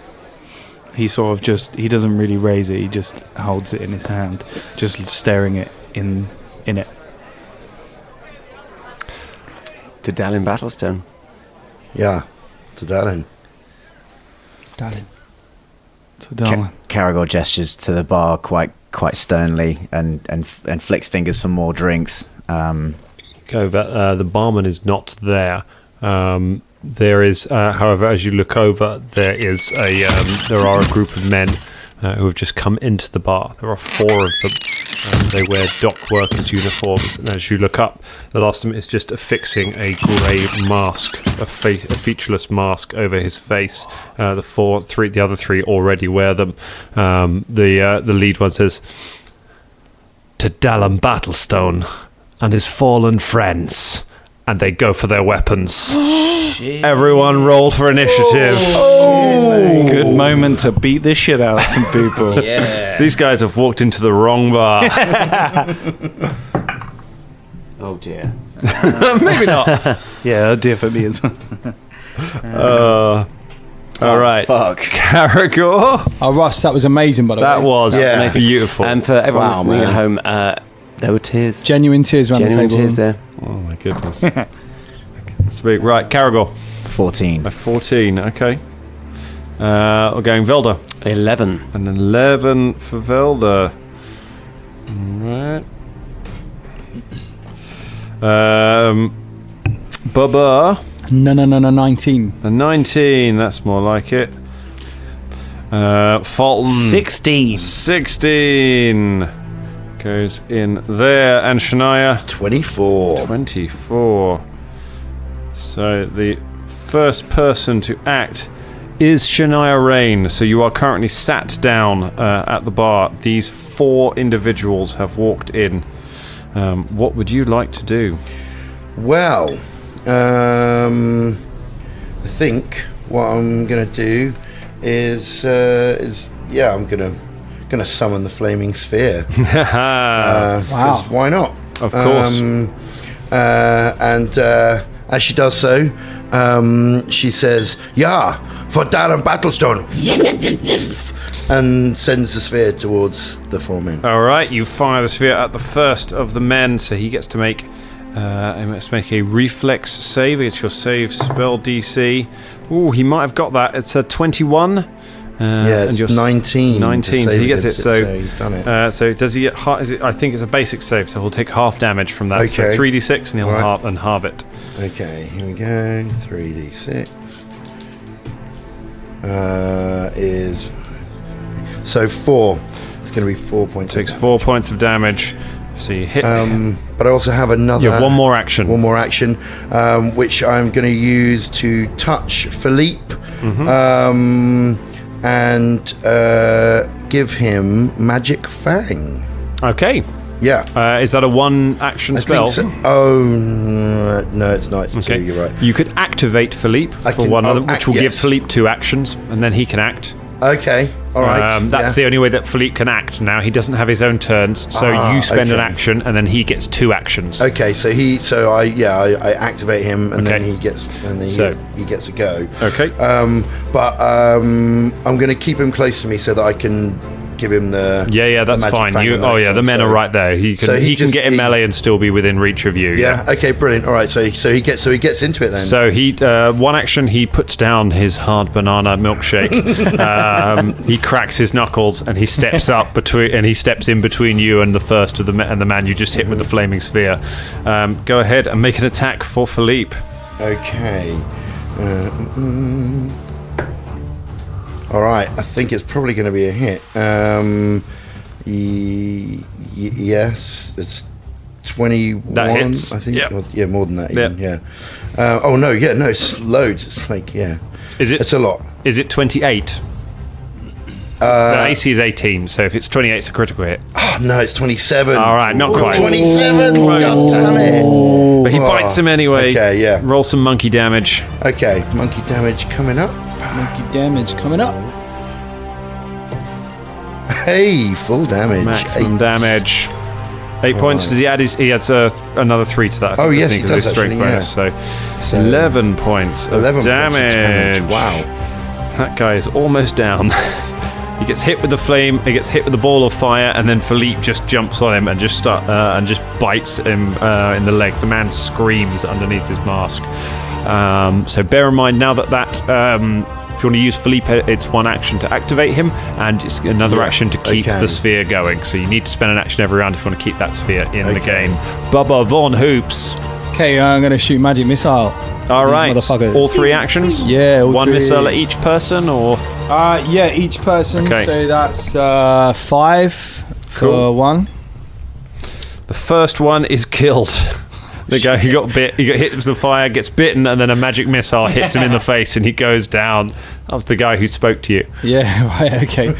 He sort of he doesn't really raise it, he just holds it in his hand, just staring it in it. To Dallin Battlestone. Yeah, to Dallin. Karagor gestures to the bar quite sternly and flicks fingers for more drinks. The barman is not there. There is, however, as you look over, there are a group of men who have just come into the bar. There are 4 of them. They wear dock workers' uniforms, and as you look up, the last of them is just affixing a grey mask, a featureless mask over his face. The other three already wear them. The lead one says, "To Dallin Battlestone and his fallen friends," and they go for their weapons. Everyone roll for initiative. Good moment to beat the shit out of some people. Yeah. These guys have walked into the wrong bar. Oh dear. Maybe not. Yeah, a dear for me as well. All right. Fuck. Karagor. Oh, Ross, that was amazing, by the way. That was amazing. Beautiful. And for everyone listening at home, there were tears. Genuine tears around the table. Tears there. Oh my goodness. Speak. Right, Karagor. 14. 14, okay. We're going Velder. 11. An 11 for Velder. Right. Bubba. No, 19. A 19, that's more like it. Folton. 16. 16. Goes in there. And Shania. 24. 24. So the first person to act is Shania Rain. So you are currently sat down at the bar. These 4 individuals have walked in. What would you like to do? Well, I think what I'm going to do is I'm going to going to summon the flaming sphere. Wow. 'Cause why not? Of course. And as she does so, she says, "Yeah, for Darren Battlestone," and sends the sphere towards the 4 men. All right, you fire the sphere at the first of the men, so he gets to make a reflex save. It's your save spell DC. Ooh, he might have got that. It's a 21. It's 19. 19, so he gets it. So he's done it. So does he get I think it's a basic save, so he'll take half damage from that. So Okay. 3d6, and he'll halve it. Okay, here we go. 3d6 is so 4. It's going to be 4 points. Takes of 4 points of damage. So you hit. But I also have another. You have one more action. One more action, which I'm going to use to touch Philippe, and give him Magic Fang. Okay. Yeah. Is that a one action spell? I think so. Oh no, it's not. It's Okay. 2. You're right. You could activate Philippe I for can- one I'll other, which act- will give yes. Philippe 2 actions, and then he can act. Okay. All right. That's the only way that Philippe can act now. He doesn't have his own turns, so you spend an okay. action, and then he gets 2 actions. Okay, so I activate him, and then he gets he gets a go. Okay. But I'm going to keep him close to me so that I can give him the That's the magic fine. fang on the next The one, men so- are right there. He can so he can just- get in melee and still be within reach of you. Yeah. Okay. Brilliant. All right. So he gets into it then. So he one action, he puts down his hard banana milkshake. He cracks his knuckles and he steps he steps in between you and the first of the man you just hit with the flaming sphere. Go ahead and make an attack for Philippe. Okay. All right. I think it's probably going to be a hit. Yes, it's 21. That hits. I think. Yep. Or- yeah, more than that. Even, Yep. Yeah. Oh no. Yeah. No. It's loads. It's like It's a lot. Is it 28? The AC is 18, so if it's 28, it's a critical hit. Oh, no, it's 27. All right, not quite. 27. God damn it. But he bites him anyway. Okay, yeah. Roll some monkey damage. Okay, monkey damage coming up. Monkey damage coming up. Hey, full damage. Maximum 8. damage. 8 points. Does he add he adds another 3 to that. I think, yes, doesn't he because of does, his strength actually, bonus. So 11 points 11 of damage. Wow. That guy is almost down. He gets hit with the flame. He gets hit with the ball of fire, and then Philippe just jumps on him and just bites him in the leg. The man screams underneath his mask. So bear in mind now that if you want to use Philippe, it's one action to activate him, and it's another action to keep the sphere going. So you need to spend an action every round if you want to keep that sphere in the game. Bubba Von Hoops. Okay, I'm going to shoot magic missile. All right, motherfuckers. all 3 actions? Yeah, all one 3. missile at each person, or? Yeah, each person. Okay. So that's 5 for one. The first one is killed. The guy who got bit, he got hit with the fire, gets bitten, and then a magic missile hits him in the face, and he goes down. That was the guy who spoke to you. Yeah, right, okay.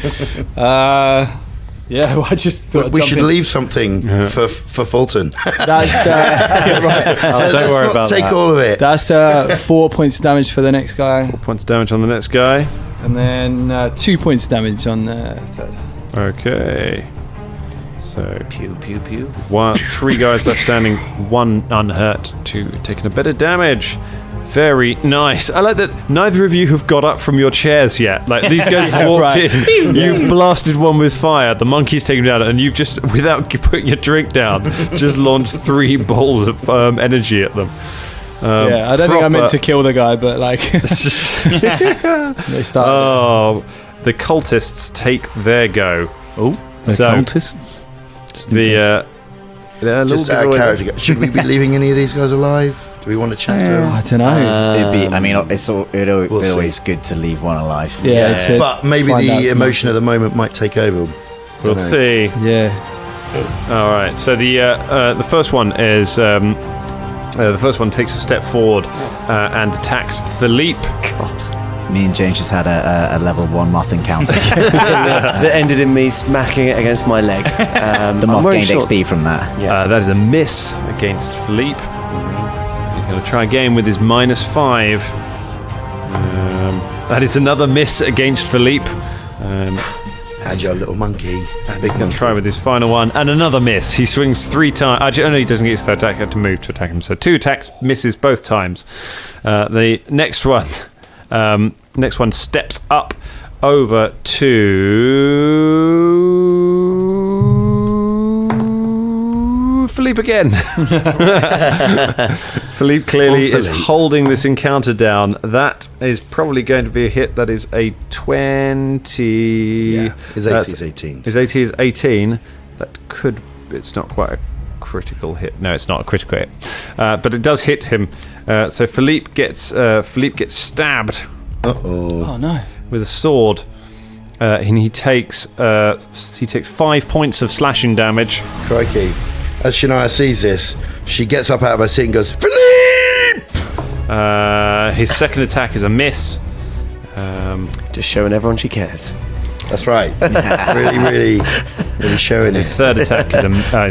Yeah, well, I just thought We should leave something for Folton. That's right. Let's worry not about take that. all of it. That's 4 points of damage for the next guy, 4 points damage on the next guy. and then 2 points of damage on the third. Okay. So Pew, pew, pew. 3 guys left standing, 1 unhurt, 2 taking a bit of damage. Very nice. I like that neither of you have got up from your chairs yet. Like, these guys have walked Right. in. You've blasted one with fire. The monkey's taken him down, and you've just, without putting your drink down, just launched 3 balls of energy at them. Yeah, I don't think I meant to kill the guy, but like they started. Oh, the cultists take their go. The So- cultists. They're a little Just out of character. Should we be leaving any of these guys alive? Do we want to chat to them? I don't know. It'd be. I mean, it's We'll see. always good to leave one alive. Yeah, But maybe find out the some emotion of the answers. moment might take over. We'll Dunno. see. Yeah. All right. So the first one is the first one takes a step forward and attacks Philippe. Me and James just had a level 1 moth encounter. That ended in me smacking it against my leg. The moth gained XP from that. That is a miss against Philippe. He's going to try again with his -5. That is another miss against Philippe. Agile little monkey. And Big he can monkey. try with his final one, and another miss. He swings 3 times. Actually, no, he doesn't get his third attack. He had to move to attack him. So 2 attacks, misses both times. The next one steps up over to Philippe again. Philippe clearly is holding this encounter down. That is probably going to be a hit. That is a 20. Yeah, his AC is 18. His AC is 18. That could... It's not quite a critical hit. No, it's not a critical hit. But it does hit him. So Philippe gets stabbed. Oh no! With a sword. And he takes 5 points of slashing damage. Crikey. As Shania sees this, she gets up out of her seat and goes, Philippe! His second attack is a miss. Just showing everyone she cares. That's right. really showing His it. third attack is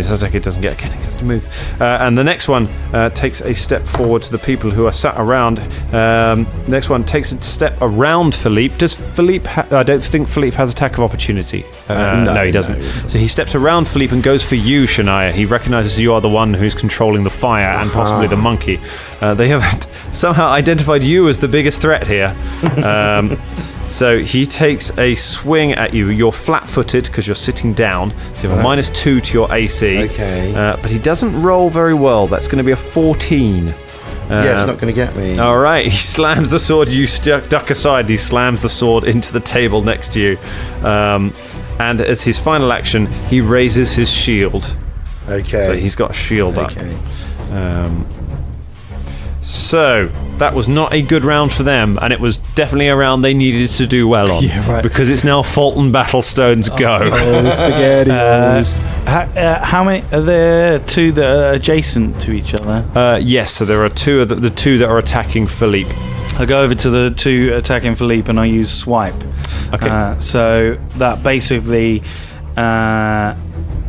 his attack. It doesn't get. He has to move. And the next one takes a step forward to the people who are sat around. Next one takes a step around Philippe. Does Philippe? I don't think Philippe has attack of opportunity. No, he doesn't. So he steps around Philippe and goes for you, Shania. He recognises you are the one who's controlling the fire and possibly the monkey. They have somehow identified you as the biggest threat here. So he takes a swing at you. You're flat-footed because you're sitting down. So you have a -2 to your AC. Okay. But he doesn't roll very well. That's going to be a 14. Yeah, it's not going to get me. All right. He slams the sword. You duck aside. He slams the sword into the table next to you. And as his final action, he raises his shield. Okay. So he's got a shield up. Okay. So that was not a good round for them, and it was definitely a round they needed to do well on. Yeah, right. Because it's now Folton Battlestone's go. Oh, spaghettios. How many are there? 2 that are adjacent to each other. Yes, so there are 2 of the 2 that are attacking Philippe. I go over to the 2 attacking Philippe and I use swipe. Okay. So that basically,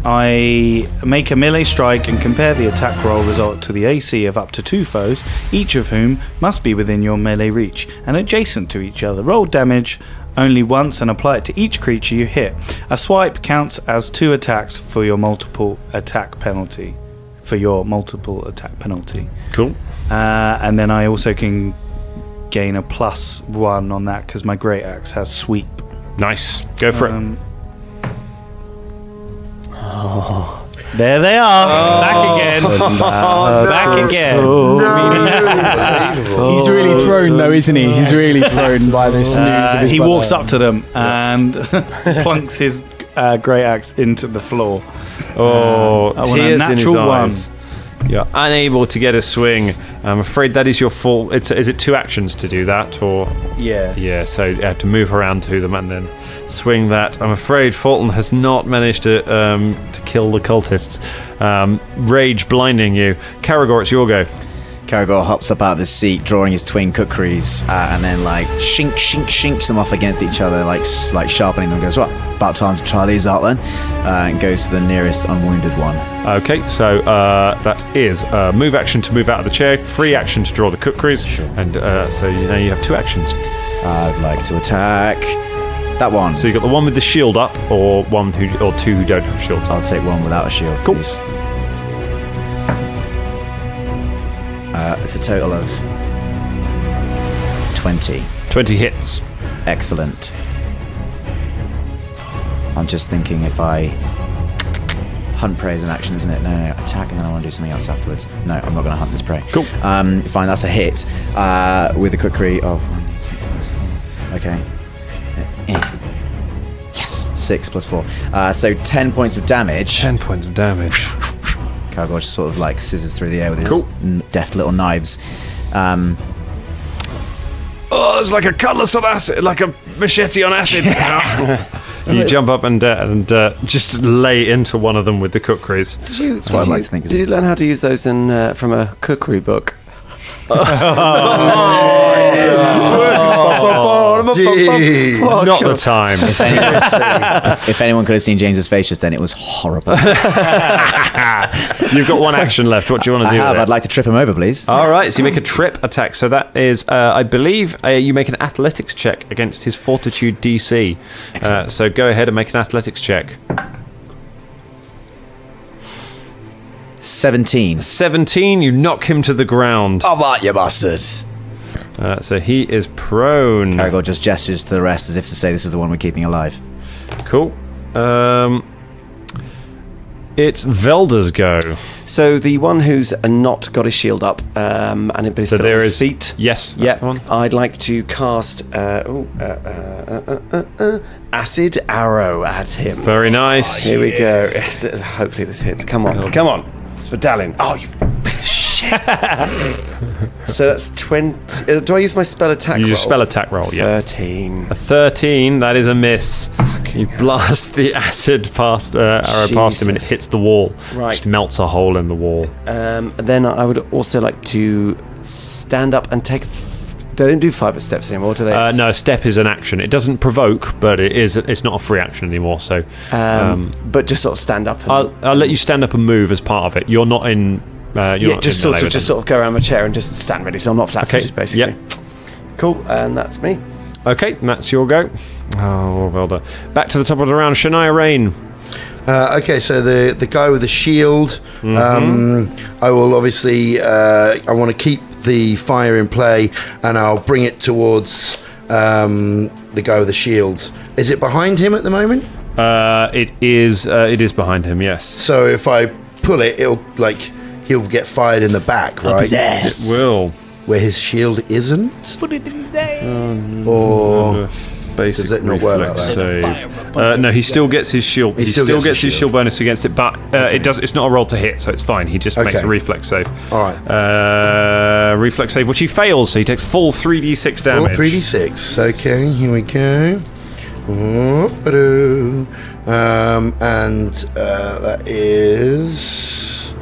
I make a melee strike and compare the attack roll result to the AC of up to 2 foes, each of whom must be within your melee reach and adjacent to each other. Roll damage only once and apply it to each creature you hit. A swipe counts as 2 attacks for your multiple attack penalty. Cool. And then I also can gain a +1 on that because my great axe has sweep. Nice. Go for it. There they are. Back again. Back again. He's really thrown, though, isn't he? He's really thrown by this news of his He brother. walks up to them and plunks his great axe into the floor. I want a tears in his natural eyes. You're unable to get a swing. I'm afraid that is your fault. Is it 2 actions to do that, or? Yeah. Yeah. So you have to move around to them and then swing that. I'm afraid Folton has not managed to kill the cultists. Rage blinding you. Karagor, it's your go. Karagor hops up out of the seat, drawing his twin kukris, and then shinks them off against each other, like sharpening them. Goes, right, about time to try these out then, and goes to the nearest unwounded one. Okay, so that is move action to move out of the chair, free action to draw the kukris, and so now you have 2 actions. I'd like to attack that one. So you got the one with the shield up, or 2 who don't have shields. I'll take one without a shield. Cool. Please. It's a total of 20. 20 hits. Excellent. I'm just thinking if I... Hunt prey is an action, isn't it? No, attack, and then I want to do something else afterwards. No, I'm not going to hunt this prey. Cool. Fine, that's a hit with a kukri of... Okay. Yes, 6 plus 4. So 10 points of damage. 10 points of damage. Karagor just sort of like scissors through the air with his Cool. deft little knives. Oh, it's like a cutlass on acid, like a machete on acid. You jump up and just lay into one of them with the kukris. That's what I'd like to think. Did you learn how to use those from a cookery book? Gee. Not the time. If anyone could have seen James's face just then, it was horrible. You've got one action left. What do you want to do? I'd like to trip him over, please. All right, so you make a trip attack. So that is, I believe, you make an athletics check against his fortitude DC. So go ahead and make an athletics check. 17. 17, you knock him to the ground. All right, you bastards. So he is prone. Karagor just gestures to the rest as if to say this is the one we're keeping alive. Cool. It's Velder's go. So the one who's not got his shield up, and it is So still there on his is feet. Yes, that Yeah, one. I'd like to cast acid arrow at him. Very nice. Here we go. Yes, hopefully this hits. Come on, come on. It's for Dallin. Oh, you piece of shit. So that's 20. Do I use my spell attack roll? You use spell attack roll, yeah. 13. A 13, that is a miss. You blast the acid arrow past him and it Jesus. hits the wall. Right. Just melts a hole in the wall. Then I would also like to stand up and take. They don't do 5 steps anymore, do they? No, step is an action. It doesn't provoke, but it's not a free action anymore. So, but just sort of stand up. And, I'll let you stand up and move as part of it. You're not in. You're not just in sort of go around my chair and just stand ready, so I'm not flat-footed, basically. Yep. Cool, and that's me. Okay, that's your go. Oh, Velder. Back to the top of the round. Shania Rain. Okay, so the guy with the shield, I will obviously, I want to keep the fire in play, and I'll bring it towards the guy with the shield. Is it behind him at the moment? It is behind him, yes. So if I pull it, he'll get fired in the back, right? It will. Where his shield isn't? Or Basic does it not work like reflex that? save. No, he still gets his shield. He still gets his shield bonus against it, but it does. It's not a roll to hit, so it's fine. He just makes a reflex save. All right. Reflex save, which he fails, so he takes full 3d6 damage. Full 3d6. Okay, here we go. And that is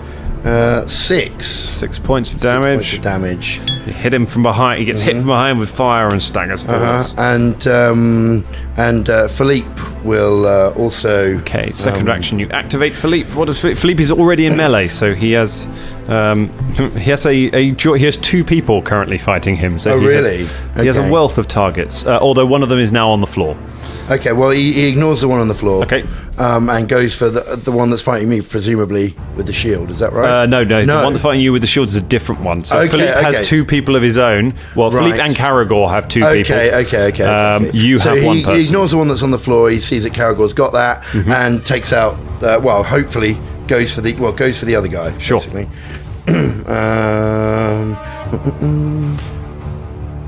6. 6 points of damage. 6 points of damage. You hit him from behind. He gets hit from behind with fire and staggers forwards. And Philippe will also. Okay, second action. You activate Philippe. What does Philippe? Philippe is already in melee, so he has he has 2 people currently fighting him. So he really? He has a wealth of targets. Although one of them is now on the floor. Okay, well he ignores the one on the floor. Okay. And goes for the one that's fighting me, presumably with the shield. Is that right? No. The one that's fighting you with the shield is a different one. So Philippe has 2 people of his own. Well, Philippe and Karagor have 2 people. Okay. You have one person. He ignores the one that's on the floor. He sees that Karagor's got that and takes out. Hopefully goes for the other guy. Sure. Basically.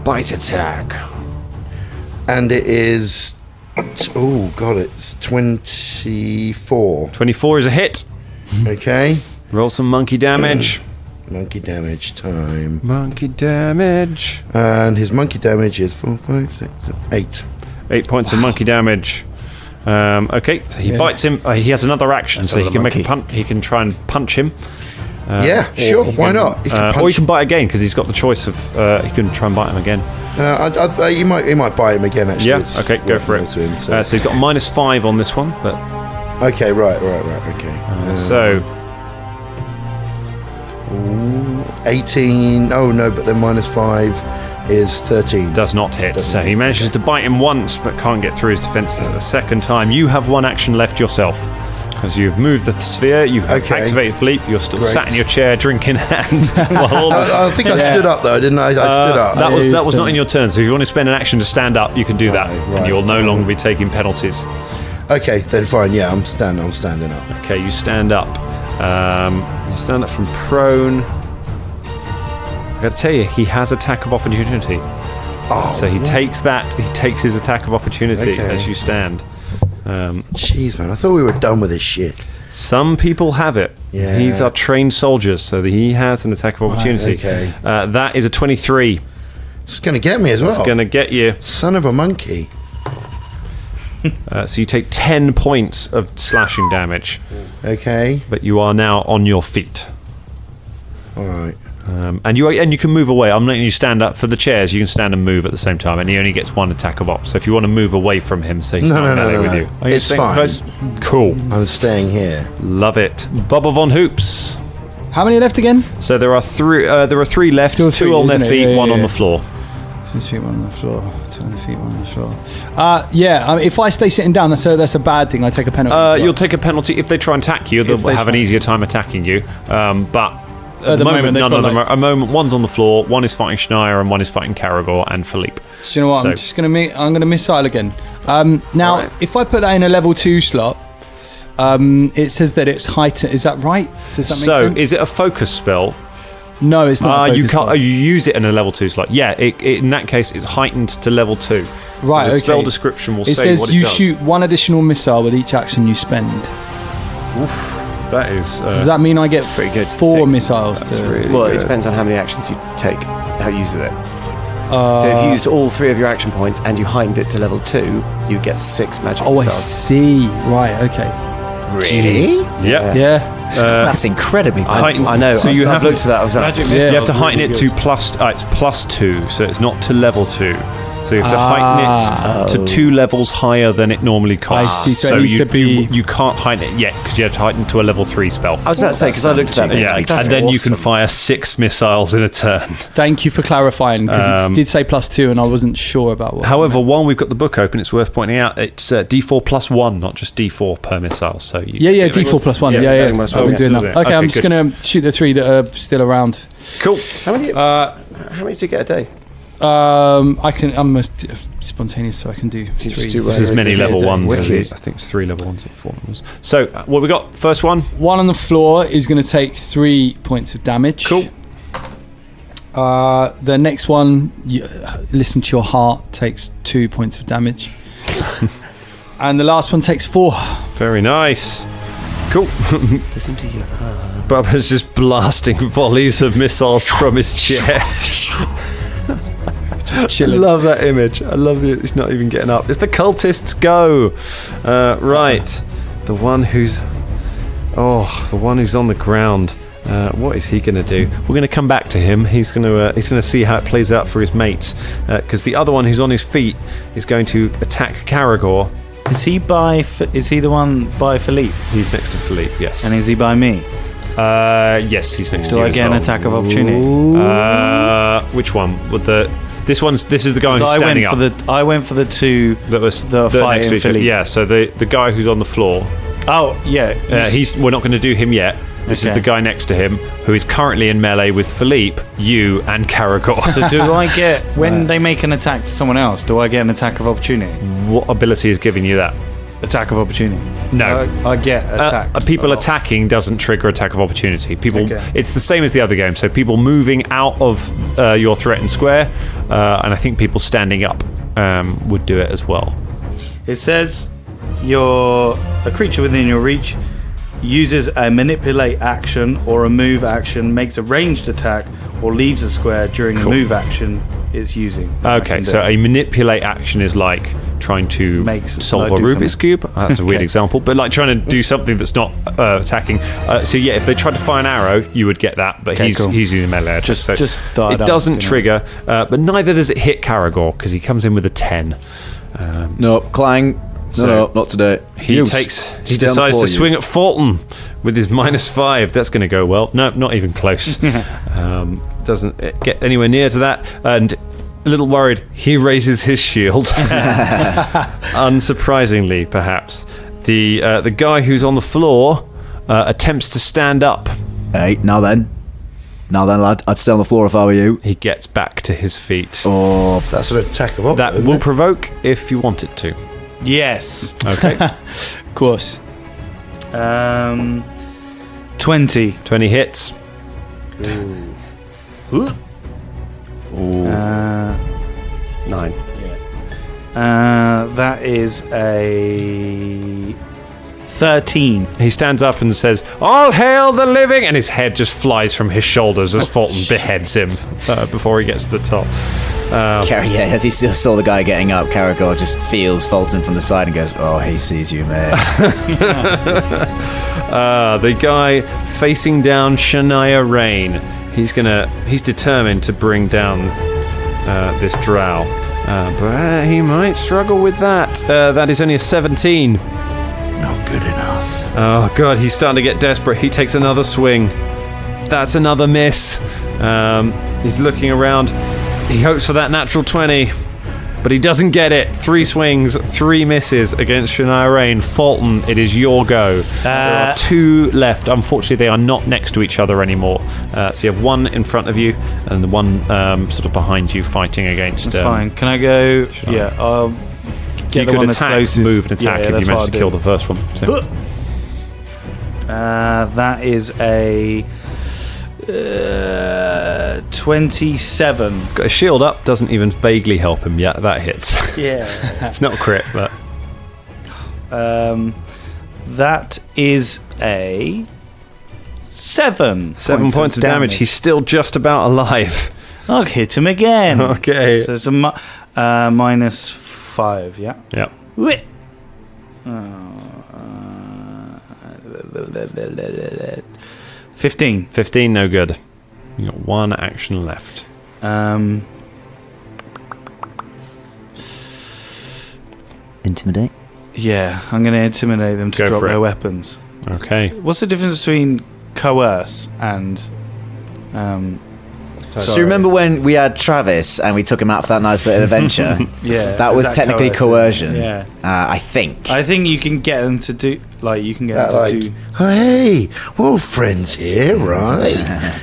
Bite attack. And it is. Oh god, it's 24. 24 is a hit. Okay. Roll some monkey damage. Monkey damage time. Monkey damage. And his monkey damage is 4, 5, 6, 8. 8 points of monkey damage. Okay, so he bites him. He has another action, so he can make a punch. He can try and punch him. Yeah, sure. Why not? He can or he can bite again because he's got the choice of. He can try and bite him again. He might bite him again. Actually. Yeah. It's Okay, go for it. to him, so. So he's got a -5 on this one, but. Okay. Right. Okay. So. 18. Oh no, but then -5 is 13. Does not hit. So he manages to bite him once, but can't get through his defenses a second time. You have one action left yourself. As you've moved the sphere, you have activated Philippe. You're still sat in your chair, drink in hand. I think I stood up though, didn't I? I stood up. That was not in your turn. So if you want to spend an action to stand up, you can do that, and you'll no longer be taking penalties. Okay, then fine. Yeah, I'm standing up. Okay, you stand up. You stand up from prone. I got to tell you, he has attack of opportunity. So he takes that. He takes his attack of opportunity as you stand. Jeez, man, I thought we were done with this shit. Some people have it. Yeah. These are trained soldiers, so he has an attack of opportunity. Okay. That is a 23. It's going to get me as well. It's going to get you. Son of a monkey. So you take 10 points of slashing damage. Okay. But you are now on your feet. All right. And you can move away. I'm letting you stand up for the chairs. You can stand and move at the same time, and he only gets one attack of op. So if you want to move away from him, so he's not melee with you. Are you It's staying fine. close? Cool. I'm staying here. Love it. Bubba Von Hoops. How many left again? So there are three left. Still two three, on their isn't it? feet, Yeah, one yeah, on yeah. the floor. 2 feet, 1 on the floor. 2 on the feet, 1 on the floor. If I stay sitting down, that's a bad thing. I take a penalty. You'll take a penalty if they try and attack you. They'll have an easier time attacking you. But at the moment, they've none got of them are. At the moment, one's on the floor, one is fighting Shania, and one is fighting Karagor and Philippe. Do you know what? So- I'm just gonna missile again. Now, Right. if I put that in a level 2 slot, it says that it's heightened. Is that right? Does that make So, sense? is it a focus spell? No, it's not. a You focus can't. slot. You use it in a level 2 slot. Yeah, in that case, it's heightened to level 2. Right, So the spell okay. description will It say says what it you does. shoot 1 additional missile with each action you spend. That is. Does that mean I get pretty good. 4 6. missiles That's to? really Well, it good. depends on how many actions you take, how you use it. So if you used all 3 of your action points and you heightened it to level 2, you get 6 magic Oh, I missiles. see. Right. Okay. Really? Yeah. Yeah. That's incredibly bad. Heightened- I know. So you have looked at that. I was like, You have to heighten it to it's +2, so it's not to level 2. So you have to heighten it to 2 levels higher than it normally costs. I see, so it needs to be- you can't heighten it yet because you have to heighten to a level 3 spell. I was about to say, because I looked at that. Yeah, Like, and then you can fire 6 missiles in a turn. Thank you for clarifying because it did say +2 and I wasn't sure about what. However, while we've got the book open, it's worth pointing out it's D4 +1, not just D4 per missile. So Yeah, D4 +1. Yeah. exactly. I've been doing that. Yeah. Okay, I'm Okay, just good. gonna shoot the 3 that are still around. Cool. How many do you get a day? I'm spontaneous, so I can do 3. just do This is many level 1s. I Wicked. think it's 3 level 1s or 4 levels. So, what we got? First one. 1 on the floor is going to take 3 points of damage. Cool. The next one, listen to your heart, takes 2 points of damage. And the last one takes 4. Very nice. Cool. Listen to you. Bubba's just blasting volleys of missiles from his chair. Just I chilling. love that image. I love that he's not even getting up. It's the cultists go. Right. The one who's on the ground. What is he going to do? We're going to come back to him. He's going to see how it plays out for his mates. Because the other one who's on his feet is going to attack Karagor. Is he the one by Philippe? He's next to Philippe, yes. And is he by me? Yes, he's next to Do you I as get an well. attack of opportunity? Which one? This is the guy who's I standing went up. I went for the 2 That was the fight next to in each other. Philippe. Yeah, so the guy who's on the floor. Oh yeah, We're not going to do him yet. This is Okay. the guy next to him who is currently in melee with Philippe, you, and Karagor. So do I get when they make an attack to someone else? Do I get an attack of opportunity? What ability is giving you that? Attack of opportunity. No. I get attack. People attacking doesn't trigger attack of opportunity. People, Okay. it's the same as the other game. So people moving out of your threatened square, and I think people standing up would do it as well. It says a creature within your reach uses a manipulate action or a move action, makes a ranged attack, or leaves a square during Cool. a move action it's using. I Okay, can so do it. a manipulate action is like trying to solve a do Rubik's something. Cube. That's a weird Okay. example, but like trying to do something that's not attacking. So yeah, if they tried to fire an arrow, you would get that, but Okay, he's cool. using melee attack. Just So thought it I'd doesn't ask, you know. trigger, but neither does it hit Karagor because he comes in with a 10. No, Clang. No, not today. He decides to swing at Folton with his -5. That's going to go well. No, not even close. Doesn't get anywhere near to that. And a little worried, he raises his shield. Unsurprisingly, perhaps. The guy who's on the floor attempts to stand up. Hey, now then, lad, I'd stay on the floor if I were you. He gets back to his feet. Oh, That's an attack of op. That isn't will it? provoke if you want it to. Yes. Okay. Of course. 20. 20 hits. 9. That is a 13. He stands up and says, "All hail the living!" and his head just flies from his shoulders as Folton beheads him before he gets to the top. As he still saw the guy getting up, Karagor just feels Folton from the side and goes, "Oh, he sees you, mate." The guy facing down Shania Rain. He's determined to bring down this drow. But he might struggle with that. That is only a 17. Not good enough. Oh god, he's starting to get desperate. He takes another swing. That's another miss. He's looking around. He hopes for that natural 20, but he doesn't get it. 3 swings, 3 misses against Shania Rain. Folton, it is your go. There are 2 left. Unfortunately, they are not next to each other anymore. So you have 1 in front of you and 1 sort of behind you fighting against... That's fine. Can I go... Yeah, I'll get you the could one that's attack, closest. move and attack if you that's what managed to I'll kill do. the first one. So. That is a 27. Got a shield up, doesn't even vaguely help him yet. That hits. Yeah. It's not a crit, but... That is a 7. 7 points of damage. He's still just about alive. I'll hit him again. Okay. So it's a minus 5, yeah? Yep. Wait. 15. 15, no good. You got 1 action left. Intimidate. Yeah, I'm going to intimidate them to Go drop for it. their weapons. Okay. What's the difference between coerce and... So you remember when we had Travis and we took him out for that nice little adventure? Yeah. That is was technically coercion. Yeah. I think. I think you can get them to do... Like, you can get them to do... Hey, we're all friends here, right?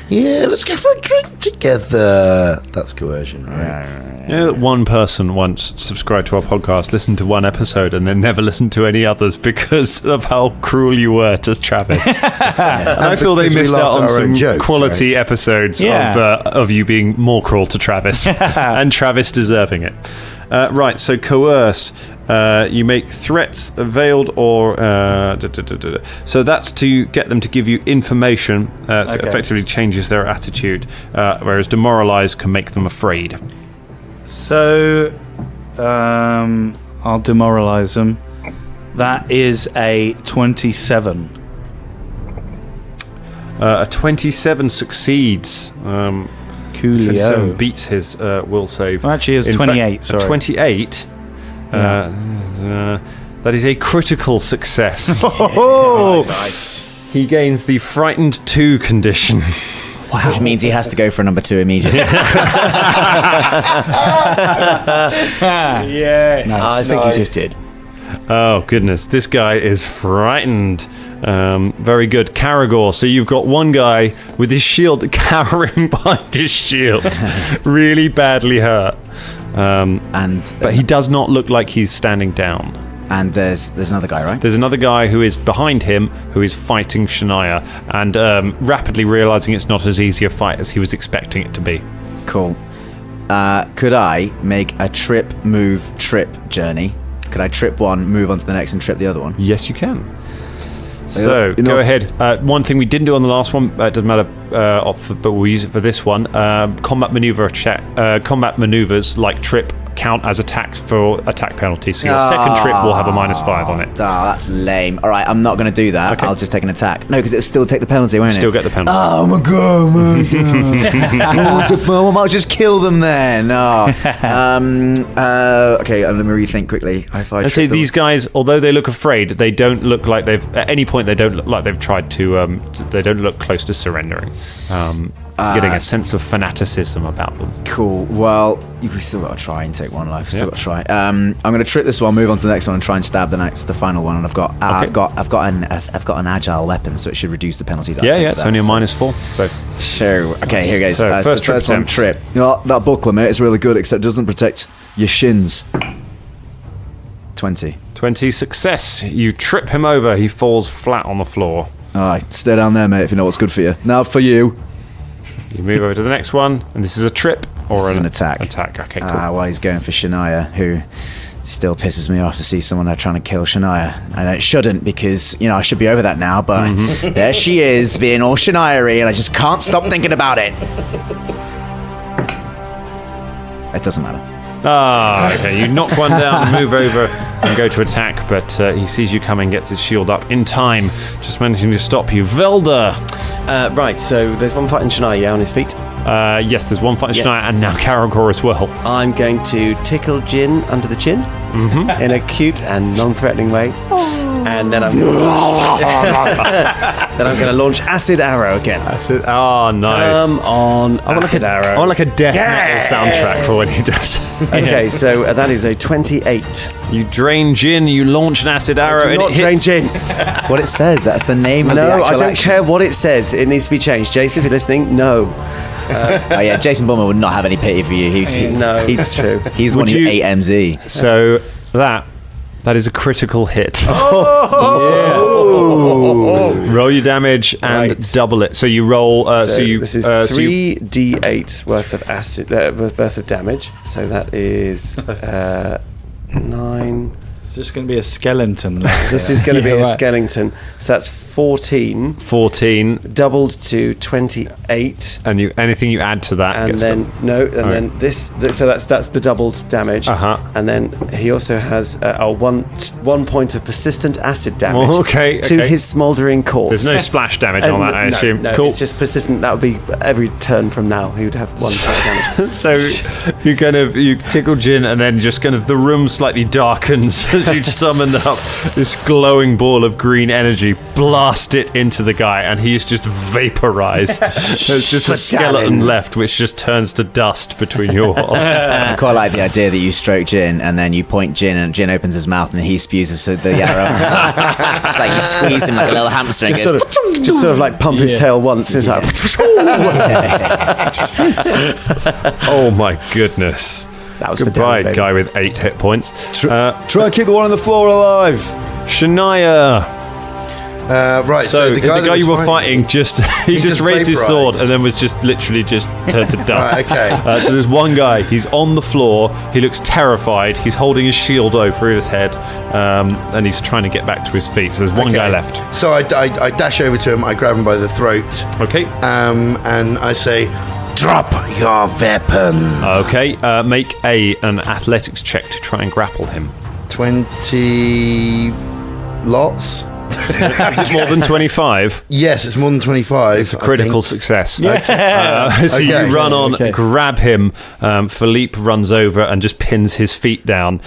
Yeah, let's go for a drink together. That's coercion, right? You know that one person once subscribed to our podcast, listened to 1 episode, and then never listened to any others because of how cruel you were to Travis. And I feel they because we missed laughed out on at our own some jokes, quality episodes of you being more cruel to Travis, and Travis deserving it. Right, so coerce. You make threats veiled or... So that's to get them to give you information, so it effectively changes their attitude, whereas demoralize can make them afraid. So, I'll demoralize them. That is a 27. A 27 succeeds. Coolio. 27 beats his will save. Well, actually, it's In 28, fact, sorry. A 28. That is a critical success. Oh! Nice. He gains the frightened 2 condition. Wow. Which means he has to go for number 2 immediately. Yeah. I think you just did. Oh, goodness. This guy is frightened. Very good. Karagor. So you've got one guy with his shield cowering behind his shield. Really badly hurt. But he does not look like he's standing down. And there's another guy, right? There's another guy who is behind him who is fighting Shania and rapidly realizing it's not as easy a fight as he was expecting it to be. Cool. Could I make a trip journey? Could I trip one, move on to the next, and trip the other one? Yes, you can. So, go ahead. One thing we didn't do on the last one, it doesn't matter, but we'll use it for this one. Combat maneuvers like trip count as attacks for attack penalties. So your second trip will have a -5 on it. That's lame. All right, I'm not going to do that. Okay. I'll just take an attack. No, because it'll still take the penalty, won't it? Still get the penalty. Oh my god, I might just kill them then. Okay, let me rethink quickly. I'd say these guys, although they look afraid, they don't look like at any point they don't look like they've tried to, they don't look close to surrendering. Getting a sense of fanaticism about them. Cool. Well, we still got to try and take one life. Still got to try. I'm going to trip this one, move on to the next one, and try and stab the final one. And I've got an agile weapon, so it should reduce the penalty. That I take Yeah, for it's that, only a so. -4. So Okay, here goes. So first trip one, attempt. trip. You know, that buckler, mate, is really good, except it doesn't protect your shins. 20. 20 success. You trip him over. He falls flat on the floor. All right, stay down there, mate, if you know what's good for you. Now for you. You move over to the next one, and this is a trip or This is an attack. Attack. Okay, cool. Well, he's going for Shania, who still pisses me off to see someone there trying to kill Shania. And it shouldn't, because, I should be over that now, but there she is, being all Shania-y, and I just can't stop thinking about it. It doesn't matter. Okay. You knock one down, move over and go to attack, but he sees you coming, gets his shield up in time, just managing to stop you. Velder! Right, so there's one fighting Shania on his feet. Yes, there's one fighting Shania and now Karagor as well. I'm going to tickle Jin under the chin in a cute and non-threatening way. And then I'm going to launch Acid Arrow again. Oh, nice. Come on, Acid Arrow. I want like a death metal soundtrack for when he does. Okay, so that is a 28. You drain Jin, you launch an Acid Arrow, and not it hits. drain Jin. That's what it says. That's the name of the No, actual I don't action. care what it says. It needs to be changed. Jason, if you're listening, no. Oh yeah, Jason Bummer would not have any pity for you. No, it's true. He's the one who ate MZ. So that is a critical hit. Roll your damage and double it. So you roll. This is 3d8 worth of acid, worth of damage. So that is 9. It's just going to be a skeleton. This is going to be a skeleton. So that's 14. 14 doubled to 28. And anything you add to that. And then then this. So that's the doubled damage. And then he also has one point of persistent acid damage. To his smouldering corpse. There's no splash damage on that, I assume. No, cool. It's just persistent. That would be every turn from now. He would have 1 point damage. So you tickle Jin, and then just kind of the room slightly darkens as you summon up this glowing ball of green energy, blast it into the guy, and he's just vaporized. There's just a skeleton left, which just turns to dust between you all. I quite like the idea that you stroke Jin and then you point Jin and Jin opens his mouth and he spews the arrow. Just like you squeeze him like a little hamster and just sort of like pump his tail once. It's like oh my goodness. That was goodbye, guy with 8 hit points. Try and keep the one on the floor alive. Shania. Right, so the guy you were fighting just raised his vaporized. sword and then was just literally just turned to dust. Right, okay. So there's one guy. He's on the floor. He looks terrified. He's holding his shield over his head, and he's trying to get back to his feet. So there's one guy left. So I dash over to him. I grab him by the throat. Okay. And I say, "Drop your weapon." Okay. Make an athletics check to try and grapple him. 20 lots. Is it more than 25? Yes, it's more than 25. It's a critical success. So you Okay. run on, grab him. Philippe runs over and just pins his feet down.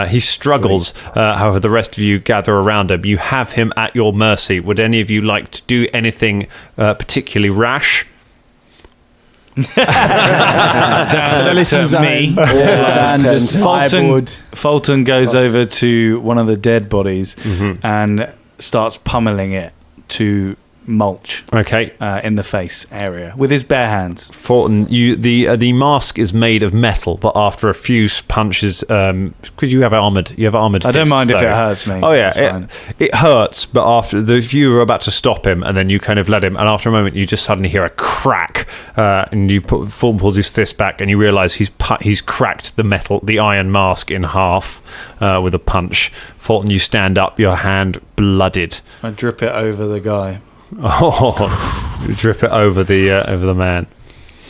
He struggles. However, the rest of you gather around him. You have him at your mercy. Would any of you like to do anything particularly rash? Dan listens to me. And just Folton goes over to one of the dead bodies and starts pummeling it to mulch. Okay. In the face area with his bare hands. Folton, the mask is made of metal, but after a few punches, could you have armored? You have armored. I don't fists, mind if though. it hurts me. Oh yeah, it hurts, but after you were about to stop him, and then you kind of let him, and after a moment, you just suddenly hear a crack, and Folton pulls his fist back, and you realise he's cracked the iron mask in half with a punch. Folton, you stand up, your hand blooded. I drip it over the guy. Oh, you drip it over the man.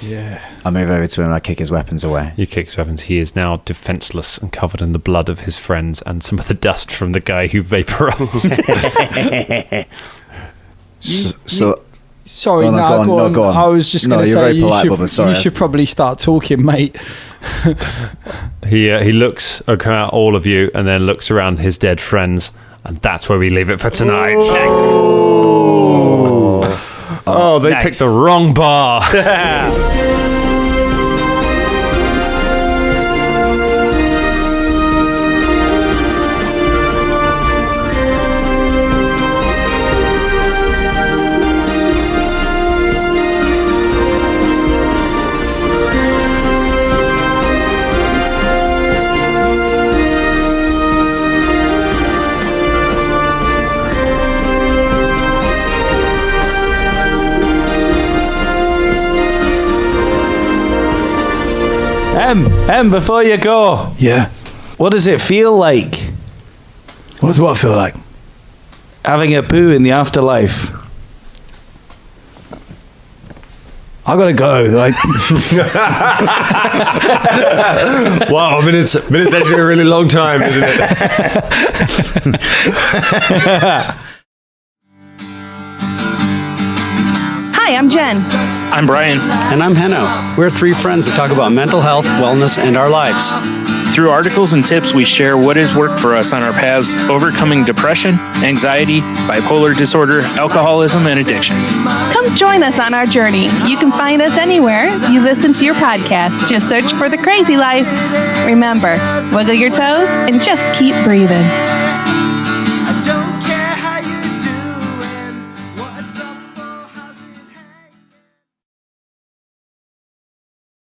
Yeah. I move over to him and I kick his weapons away. You kick his weapons. He is now defenseless and covered in the blood of his friends and some of the dust from the guy who vaporized. Sorry, go on. I was just going to you're say very polite, Bubba, sorry. you should probably start talking, mate. He looks at all of you and then looks around his dead friends, and that's where we leave it for tonight. Oh, they picked the wrong bar. Before you go, Yeah. what does it feel like What does what feel like? having a poo in the afterlife? I gotta go. Like, Wow, a minute's actually a really long time, isn't it? Hi, I'm Jen. I'm Brian. And I'm Henno. We're three friends that talk about mental health, wellness, and our lives. Through articles and tips, we share what has worked for us on our paths overcoming depression, anxiety, bipolar disorder, alcoholism, and addiction. Come join us on our journey. You can find us anywhere you listen to your podcast. Just search for The Crazy Life. Remember, wiggle your toes and just keep breathing.